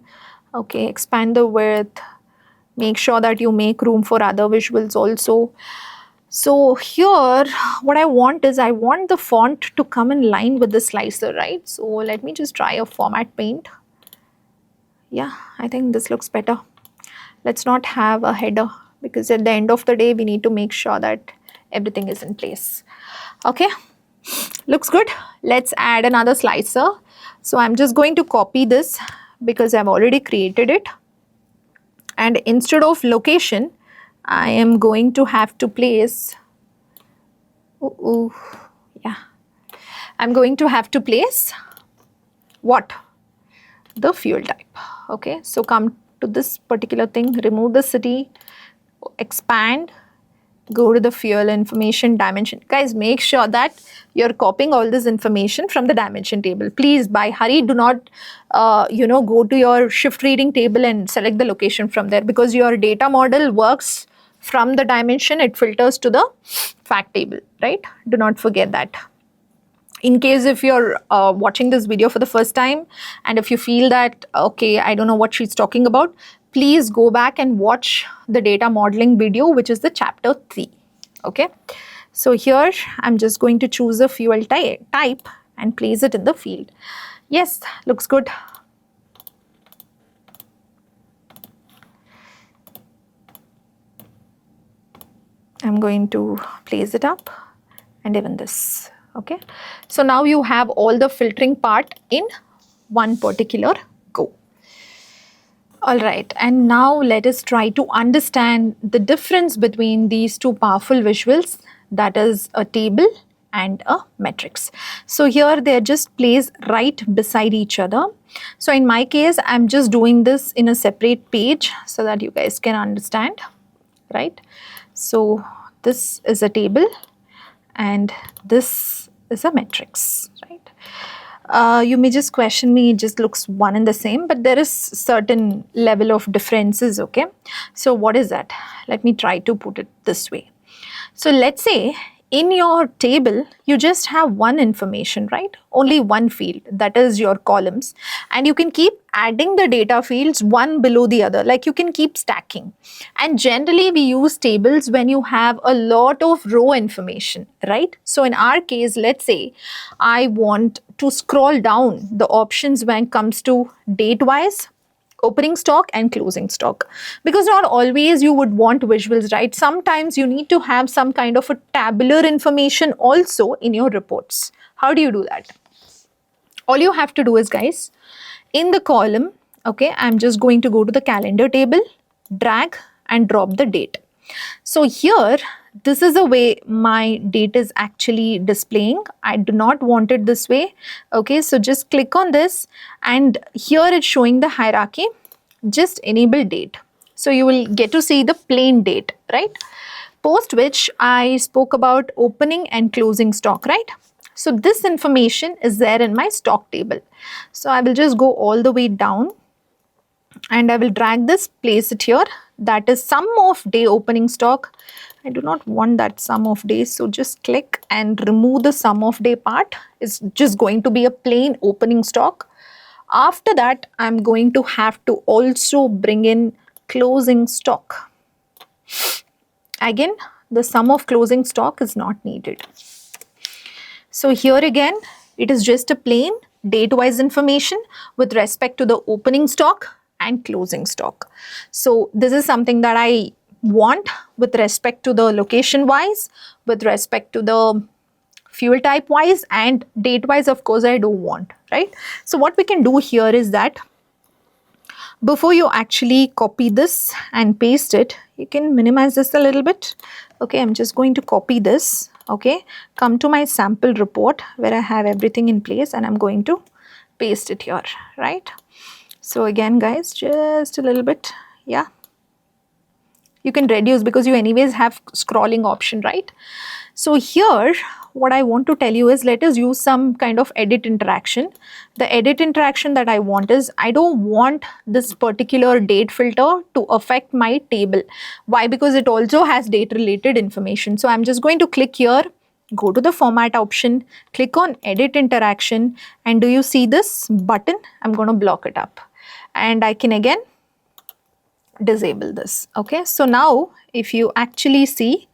Okay, expand the width, make sure that you make room for other visuals also. So here what I want is, I want the font to come in line with the slicer, right? So let me just try a format paint. Yeah, I think this looks better. Let's not have a header, because at the end of the day we need to make sure that everything is in place. Okay, looks good. Let's add another slicer. So I'm just going to copy this because I've already created it, and instead of location I am going to have to place, yeah, I'm going to have to place what? The fuel type. Okay, so come to this particular thing, remove the city, expand, go to the fuel information dimension. Guys, make sure that you're copying all this information from the dimension table. Please, by hurry, do not go to your shift reading table and select the location from there, because your data model works from the dimension, it filters to the fact table, right? Do not forget that. In case if you're watching this video for the first time, and if you feel that, okay, I don't know what she's talking about, please go back and watch the data modeling video, which is the chapter 3. Okay, so here I'm just going to choose a fuel type, and place it in the field. Yes, looks good. I'm going to place it up and even this. Okay, so now you have all the filtering part in one particular go. All right, and now let us try to understand the difference between these two powerful visuals, that is a table and a matrix. So here they are just placed right beside each other. So in my case, I'm just doing this in a separate page so that you guys can understand, right? So this is a table and this is a matrix, right? You may just question me, it just looks one and the same, but there is certain level of differences, okay? So what is that? Let me try to put it this way. So let's say in your table, you just have one information, right? Only one field, that is your columns. And you can keep adding the data fields one below the other, like you can keep stacking. And generally we use tables when you have a lot of row information, right? So in our case, let's say I want to scroll down the options when it comes to date-wise, opening stock and closing stock, because not always you would want visuals, right? Sometimes you need to have some kind of a tabular information also in your reports. How do you do that? All you have to do is, guys, in the column, okay, I'm just going to go to the calendar table, drag and drop the date. So here, this is the way my date is actually displaying. I do not want it this way. Okay, so just click on this and here it's showing the hierarchy. Just enable date. So you will get to see the plain date, right? Post which I spoke about opening and closing stock, right? So this information is there in my stock table. So I will just go all the way down and I will drag this, place it here. That is sum of day opening stock. I do not want that sum of days, so just click and remove the sum of day part. It's just going to be a plain opening stock. After that, I'm going to have to also bring in closing stock. Again, the sum of closing stock is not needed. So here again, it is just a plain date-wise information with respect to the opening stock and closing stock. So this is something that I want with respect to the location wise, with respect to the fuel type wise, and date wise, of course, I don't want, right? So what we can do here is that before you actually copy this and paste it, you can minimize this a little bit. Okay, I'm just going to copy this. Okay, come to my sample report where I have everything in place and I'm going to paste it here, right? So again, guys, just a little bit, yeah. You can reduce because you anyways have scrolling option, right? So here, what I want to tell you is let us use some kind of edit interaction. The edit interaction that I want is I don't want this particular date filter to affect my table. Why? Because it also has date related information. So I'm just going to click here, go to the format option, click on edit interaction, and do you see this button? I'm going to block it up and I can again disable this. Okay, so now if you actually see,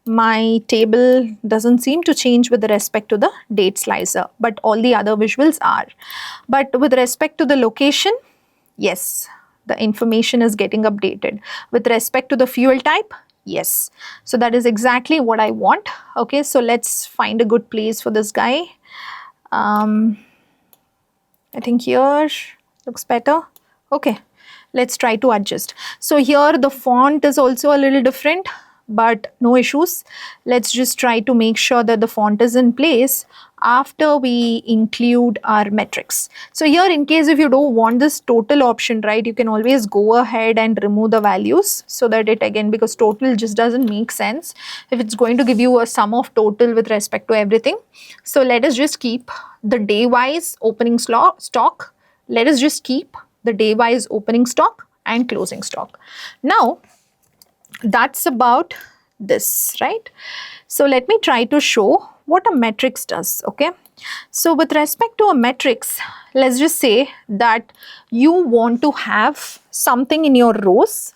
my table doesn't seem to change with respect to the date slicer, but all the other visuals are. But with respect to the location, yes, the information is getting updated. With respect to the fuel type, yes. So that is exactly what I want. Okay, so let's find a good place for this guy. I think here looks better. Okay, let's try to adjust. So here the font is also a little different, but no issues. Let's just try to make sure that the font is in place after we include our metrics. So here, in case if you don't want this total option, right, you can always go ahead and remove the values so that it again, because total just doesn't make sense if it's going to give you a sum of total with respect to everything. So let us just keep the day wise opening stock. Let us just keep the day wise opening stock and closing stock. Now, that's about this, right? So let me try to show what a matrix does, okay? So with respect to a matrix, let's just say that you want to have something in your rows,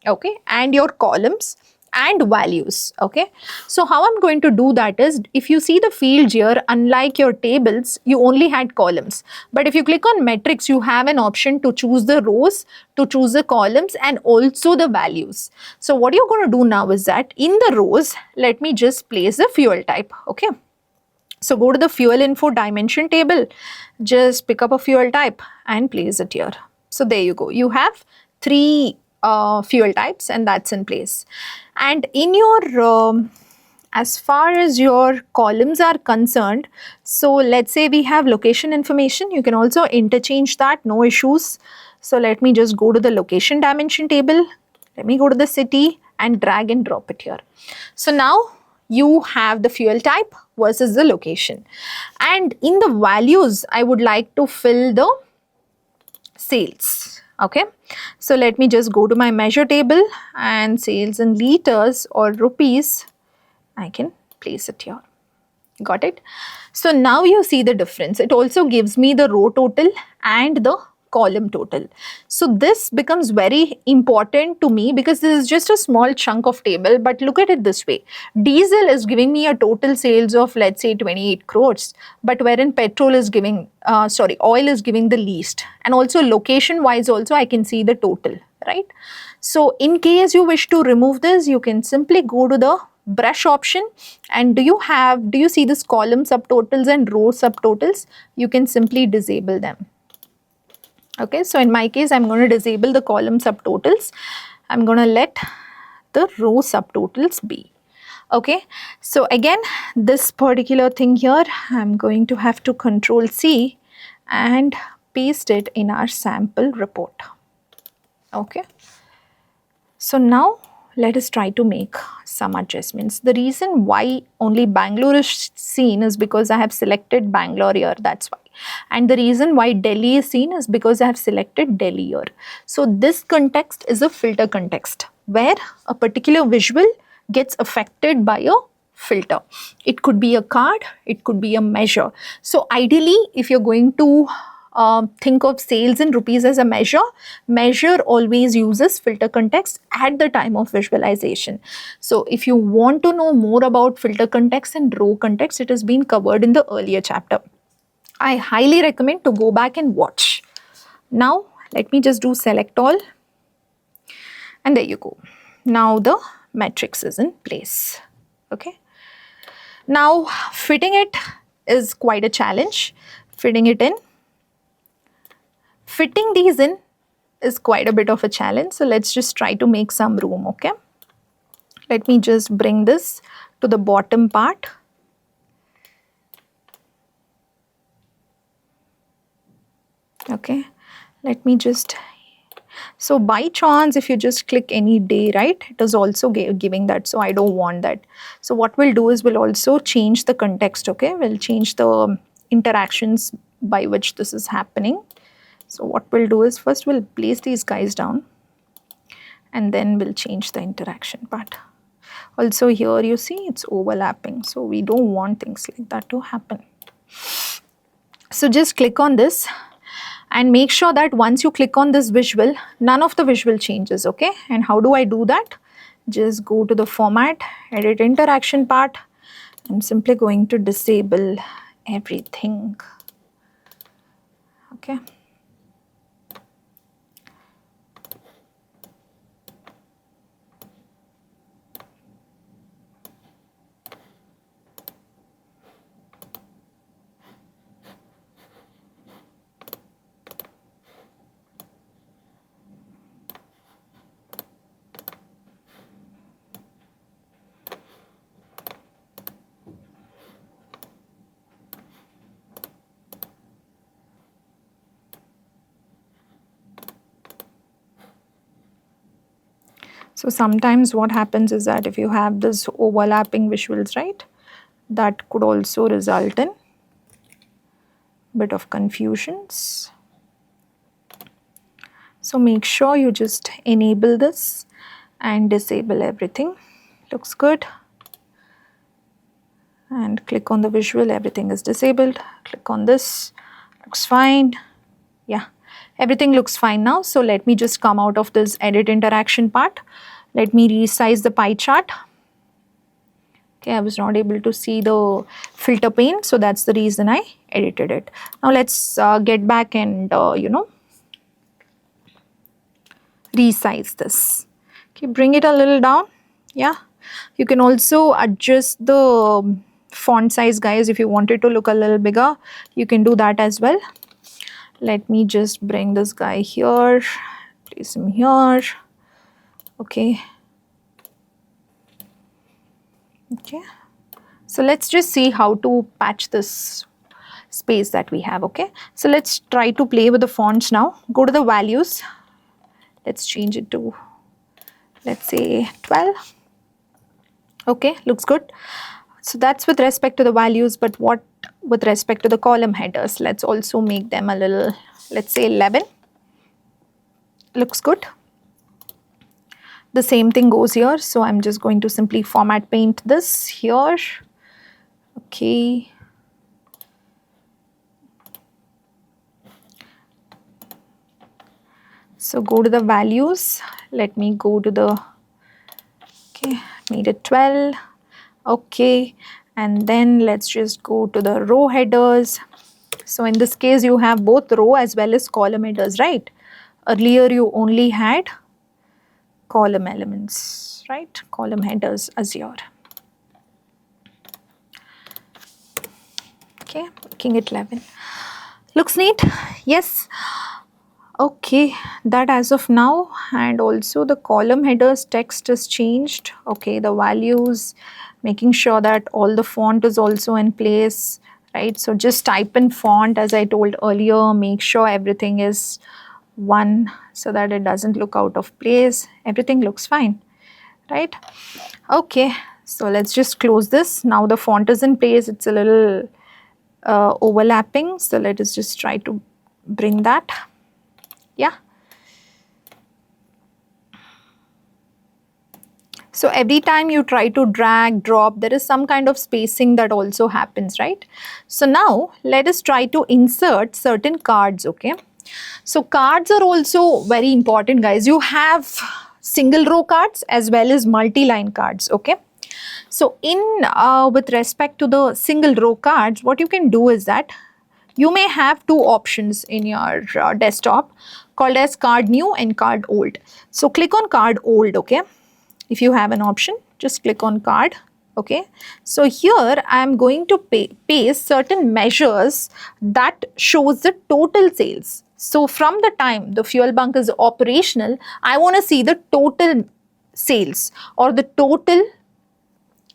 okay, and your columns and values. Okay, so how I'm going to do that is, if you see the fields here, unlike your tables, you only had columns, but if you click on metrics, you have an option to choose the rows, to choose the columns, and also the values. So what you're going to do now is that in the rows, let me just place the fuel type. Okay, so go to the fuel info dimension table, just pick up a fuel type and place it here. So there you go. You have three fuel types and that's in place. And in your, as far as your columns are concerned, so let's say we have location information. You can also interchange that, no issues. So let me just go to the location dimension table. Let me go to the city and drag and drop it here. So now you have the fuel type versus the location. And in the values, I would like to fill the sales. Okay, so let me just go to my measure table and sales in liters or rupees, I can place it here. Got it? So now you see the difference. It also gives me the row total and the column total. So this becomes very important to me because this is just a small chunk of table, but look at it this way. Diesel is giving me a total sales of, let's say, 28 crores, but wherein petrol is giving, oil is giving the least. And also location wise also I can see the total, right? So in case you wish to remove this, you can simply go to the brush option, and do you see this column subtotals and row subtotals? You can simply disable them. Okay, so in my case, I'm going to disable the column subtotals. I'm going to let the row subtotals be. Okay, so again, this particular thing here, I'm going to have to Control C and paste it in our sample report. Okay, so now let us try to make some adjustments. The reason why only Bangalore is seen is because I have selected Bangalore here, that's why. And the reason why Delhi is seen is because I have selected Delhi here. So this context is a filter context where a particular visual gets affected by a filter. It could be a card, it could be a measure. So ideally, if you're going to think of sales in rupees as a measure always uses filter context at the time of visualization. So if you want to know more about filter context and row context, it has been covered in the earlier chapter. I highly recommend to go back and watch. Now let me just do select all, and there you go. Now the matrix is in place. Okay. Now fitting it is quite a challenge. Fitting these in is quite a bit of a challenge. So let's just try to make some room. Okay. Let me just bring this to the bottom part. Okay, let me just, so by chance, if you just click any day, right, it is also giving that. So I don't want that. So what we'll do is we'll also change the context. Okay, we'll change the interactions by which this is happening. So what we'll do is first we'll place these guys down and then we'll change the interaction part. Also here you see it's overlapping. So we don't want things like that to happen. So just click on this and make sure that once you click on this visual, none of the visual changes, okay? And how do I do that? Just go to the format, edit interaction part. I'm simply going to disable everything, okay? So sometimes what happens is that if you have this overlapping visuals, right, that could also result in bit of confusions. So make sure you just enable this and disable everything. Looks good. And click on the visual, everything is disabled. Click on this, looks fine. Yeah, everything looks fine now. So let me just come out of this edit interaction part. Let me resize the pie chart. Okay, I was not able to see the filter pane, so that's the reason I edited it. Now let's get back and resize this. Okay, bring it a little down. Yeah, you can also adjust the font size, guys. If you want it to look a little bigger, you can do that as well. Let me just bring this guy here, place him here. Okay. Okay. So let's just see how to patch this space that we have. Okay. So let's try to play with the fonts now. Go to the values. Let's change it to, let's say, 12. Okay, looks good. So that's with respect to the values, but what with respect to the column headers? Let's also make them a little, let's say 11. Looks good. The same thing goes here. So I'm just going to simply format paint this here. Okay. So go to the values. Let me go to the, okay, made it 12. Okay. And then let's just go to the row headers. So in this case, you have both row as well as column headers, right? Earlier, you only had column elements, right? Column headers as your. Okay, making it 11. Looks neat. Yes. Okay, that as of now, and also the column headers text is changed. Okay, the values, making sure that all the font is also in place, right? So just type in font as I told earlier, make sure everything is one so that it doesn't look out of place. Everything looks fine, right? Okay, so let's just close this. Now the font is in place. It's a little overlapping. So let us just try to bring that. Yeah. So every time you try to drag, drop, there is some kind of spacing that also happens, right? So now let us try to insert certain cards, okay? So cards are also very important, guys. You have single row cards as well as multi-line cards, okay? So in with respect to the single row cards, what you can do is that you may have two options in your desktop called as card new and card old. So click on card old, okay? If you have an option, just click on card. Okay, so here I am going to paste certain measures that shows the total sales. So from the time the fuel bunk is operational, I want to see the total sales or the total.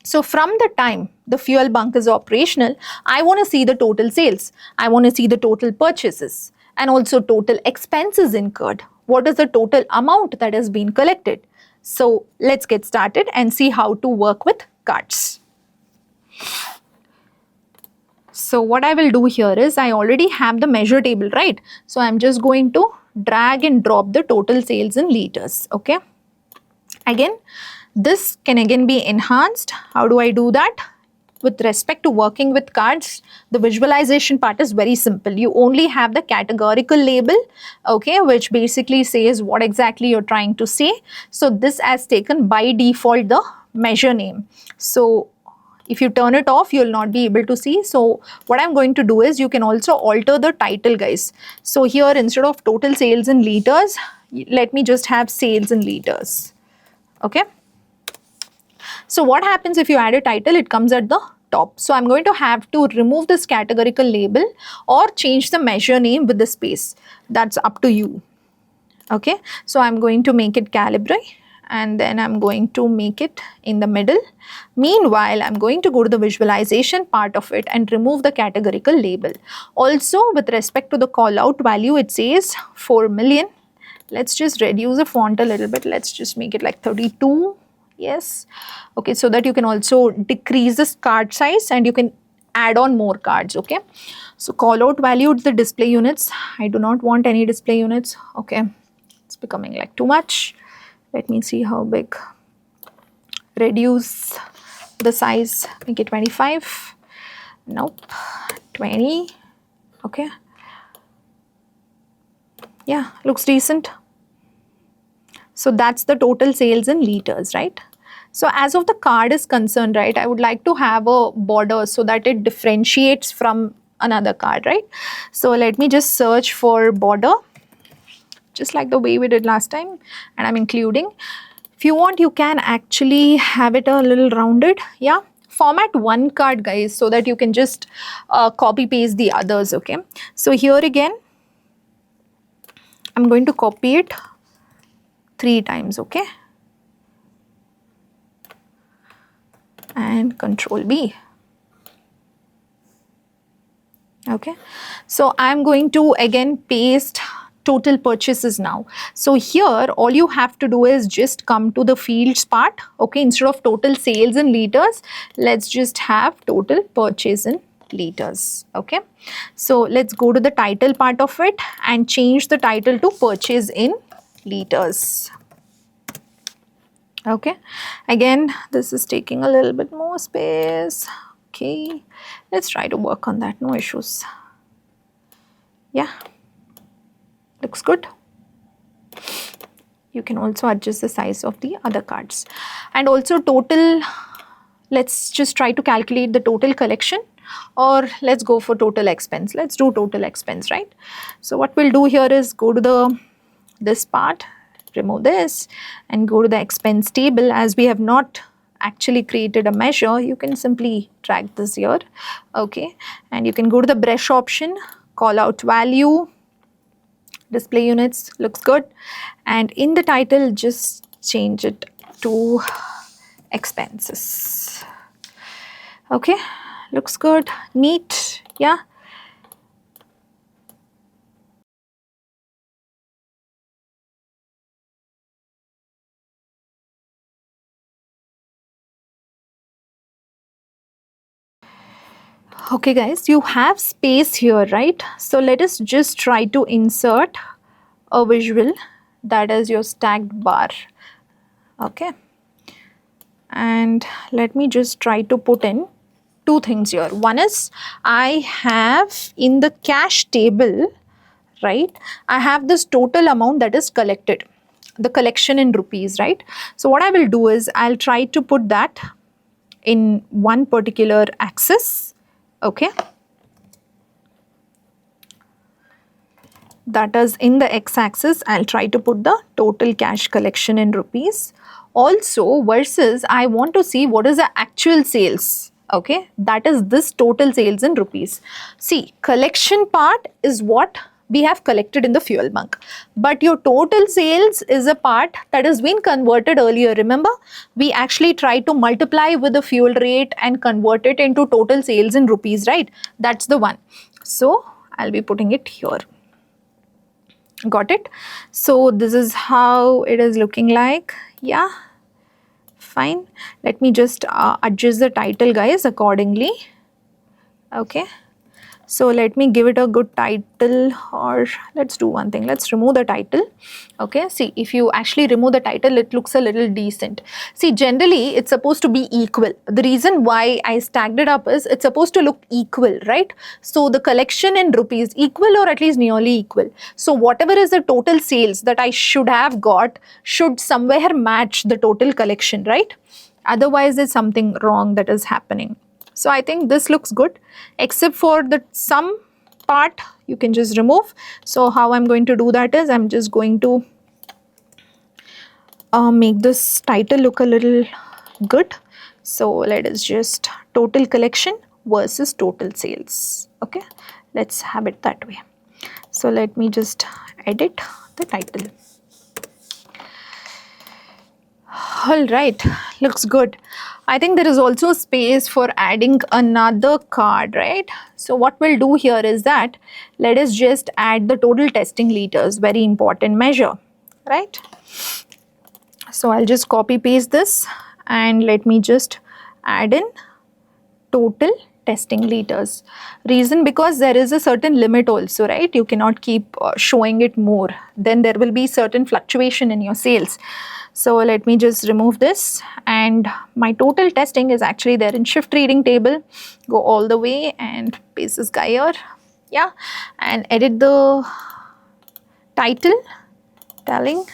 So from the time the fuel bunk is operational, I want to see the total sales. I want to see the total purchases and also total expenses incurred. What is the total amount that has been collected? So let's get started and see how to work with cards. So what I will do here is I already have the measure table, right? So I'm just going to drag and drop the total sales in liters, okay? Again, this can again be enhanced. How do I do that? With respect to working with cards, the visualization part is very simple. You only have the categorical label, okay, which basically says what exactly you're trying to say. So this has taken by default the measure name. So if you turn it off, you'll not be able to see. So what I'm going to do is you can also alter the title, guys. So here instead of total sales in liters, let me just have sales in liters. Okay. So what happens if you add a title? It comes at the top. So I'm going to have to remove this categorical label or change the measure name with the space. That's up to you. Okay. So I'm going to make it calibre and then I'm going to make it in the middle. Meanwhile, I'm going to go to the visualization part of it and remove the categorical label. Also, with respect to the call out value, it says 4 million. Let's just reduce the font a little bit. Let's just make it like 32. Yes. Okay, so that you can also decrease this card size and you can add on more cards. Okay. So call out value the display units. I do not want any display units. Okay. It's becoming like too much. Let me see how big. Reduce the size. Make it 25. Nope. 20. Okay. Yeah, looks decent. So that's the total sales in liters, right? So as of the card is concerned, right, I would like to have a border so that it differentiates from another card, right? So let me just search for border, just like the way we did last time, and I'm including. If you want, you can actually have it a little rounded, yeah. Format one card, guys, so that you can just copy paste the others, okay? So here again, I'm going to copy it 3 times, okay? And Control B. Okay, so I'm going to again paste total purchases now. So here all you have to do is just come to the fields part, okay? Instead of total sales in liters, let's just have total purchase in liters, okay? So let's go to the title part of it and change the title to purchase in liters. Okay, again this is taking a little bit more space. Okay, let's try to work on that, no issues. Yeah, looks good. You can also adjust the size of the other cards. And also total, let's just try to calculate the total collection, or let's go for total expense. Let's do total expense, right? So what we'll do here is go to this part, remove this, and go to the expense table. As we have not actually created a measure, you can simply drag this here, okay? And you can go to the brush option, call out value, display units, looks good. And in the title, just change it to expenses. Okay, looks good, neat, yeah. Okay guys, you have space here, right? So let us just try to insert a visual, that is your stacked bar, okay? And let me just try to put in 2 things here. One is I have in the cash table, right, I have this total amount that is collected, the collection in rupees, right? So what I will do is I'll try to put that in one particular axis, okay? That is in the x-axis, I'll try to put the total cash collection in rupees. Also versus I want to see what is the actual sales, okay? That is this total sales in rupees. See, collection part is what we have collected in the fuel bunk, but your total sales is a part that has been converted earlier. Remember, we actually tried to multiply with the fuel rate and convert it into total sales in rupees, right? That's the one. So I'll be putting it here. Got it? So this is how it is looking like. Yeah, fine. Let me just adjust the title, guys, accordingly. Okay, so let me give it a good title, or let's do one thing, let's remove the title. Okay, see, if you actually remove the title, it looks a little decent. See, generally it's supposed to be equal. The reason why I stacked it up is it's supposed to look equal, right? So the collection in rupees equal, or at least nearly equal. So whatever is the total sales that I should have got should somewhere match the total collection, right? Otherwise there's something wrong that is happening. So I think this looks good, except for the sum part you can just remove. So how I'm going to do that is I'm just going to make this title look a little good. So let us just total collection versus total sales. Okay, let's have it that way. So let me just edit the title. All right, looks good. I think there is also space for adding another card, right? So what we'll do here is that let us just add the total testing liters, very important measure, right? So I'll just copy paste this and let me just add in total testing liters. Reason, because there is a certain limit also, right? You cannot keep showing it more, then there will be certain fluctuation in your sales. So let me just remove this, and my total testing is actually there in shift reading table. Go all the way and paste this guy here, yeah, and edit the title, telling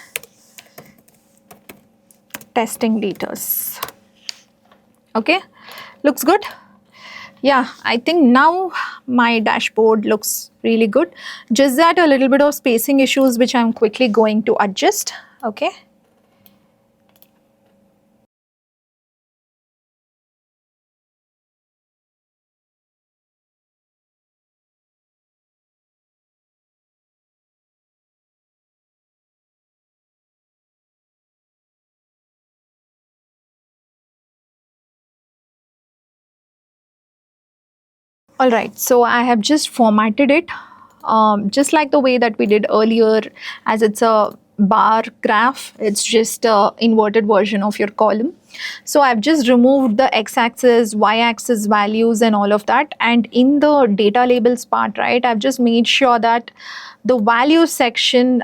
testing leaders. Okay, looks good. Yeah, I think now my dashboard looks really good. Just that a little bit of spacing issues which I'm quickly going to adjust. Okay. All right, so I have just formatted it just like the way that we did earlier, as it's a bar graph, it's just a inverted version of your column. So I've just removed the x-axis, y-axis values and all of that, and in the data labels part, right, I've just made sure that the value section,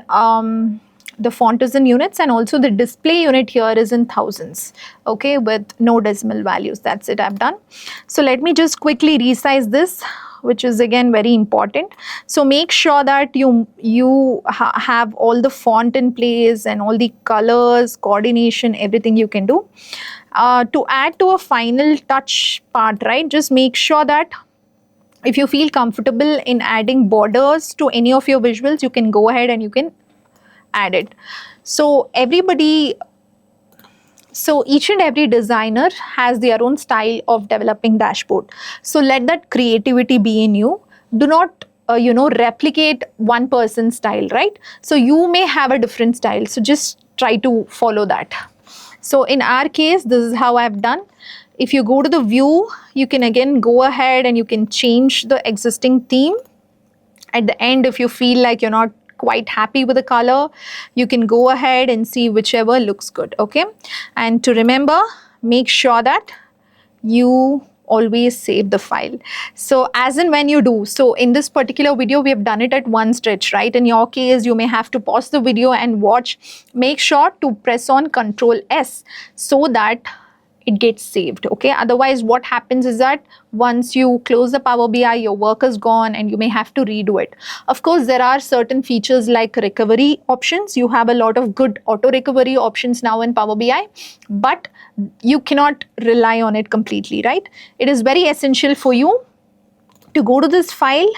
the font is in units, and also the display unit here is in thousands, okay, with no decimal values. That's it, I've done. So let me just quickly resize this, which is again very important. So make sure that you have all the font in place and all the colors, coordination, everything you can do. To add to a final touch part, right, just make sure that if you feel comfortable in adding borders to any of your visuals, you can go ahead and you can add it. So each and every designer has their own style of developing dashboard. So let that creativity be in you. Do not replicate one person's style, right? So you may have a different style, so just try to follow that. So in our case, this is how I've done. If you go to the view, you can again go ahead and you can change the existing theme. At the end, if you feel like you're not quite happy with the color, you can go ahead and see whichever looks good, okay? And to remember, make sure that you always save the file. So as and when you do, so in this particular video, we have done it at one stretch, right? In your case, you may have to pause the video and watch. Make sure to press on Ctrl S so that it gets saved, okay? Otherwise, what happens is that once you close the Power BI, your work is gone and you may have to redo it. Of course, there are certain features like recovery options. You have a lot of good auto recovery options now in Power BI, but you cannot rely on it completely, right? It is very essential for you to go to this file,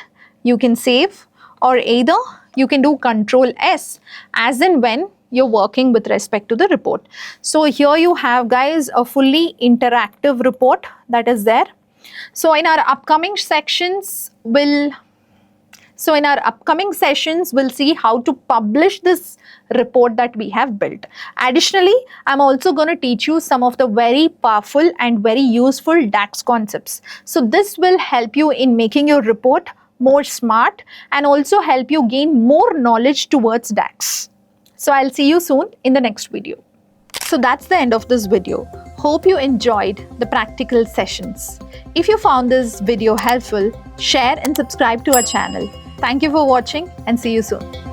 you can save, or either you can do Ctrl S as and when you're working with respect to the report. So here you have, guys, a fully interactive report that is there. So in our upcoming sessions, we'll see how to publish this report that we have built. Additionally, I'm also going to teach you some of the very powerful and very useful DAX concepts. So this will help you in making your report more smart and also help you gain more knowledge towards DAX. So I'll see you soon in the next video. So that's the end of this video. Hope you enjoyed the practical sessions. If you found this video helpful, share and subscribe to our channel. Thank you for watching and see you soon.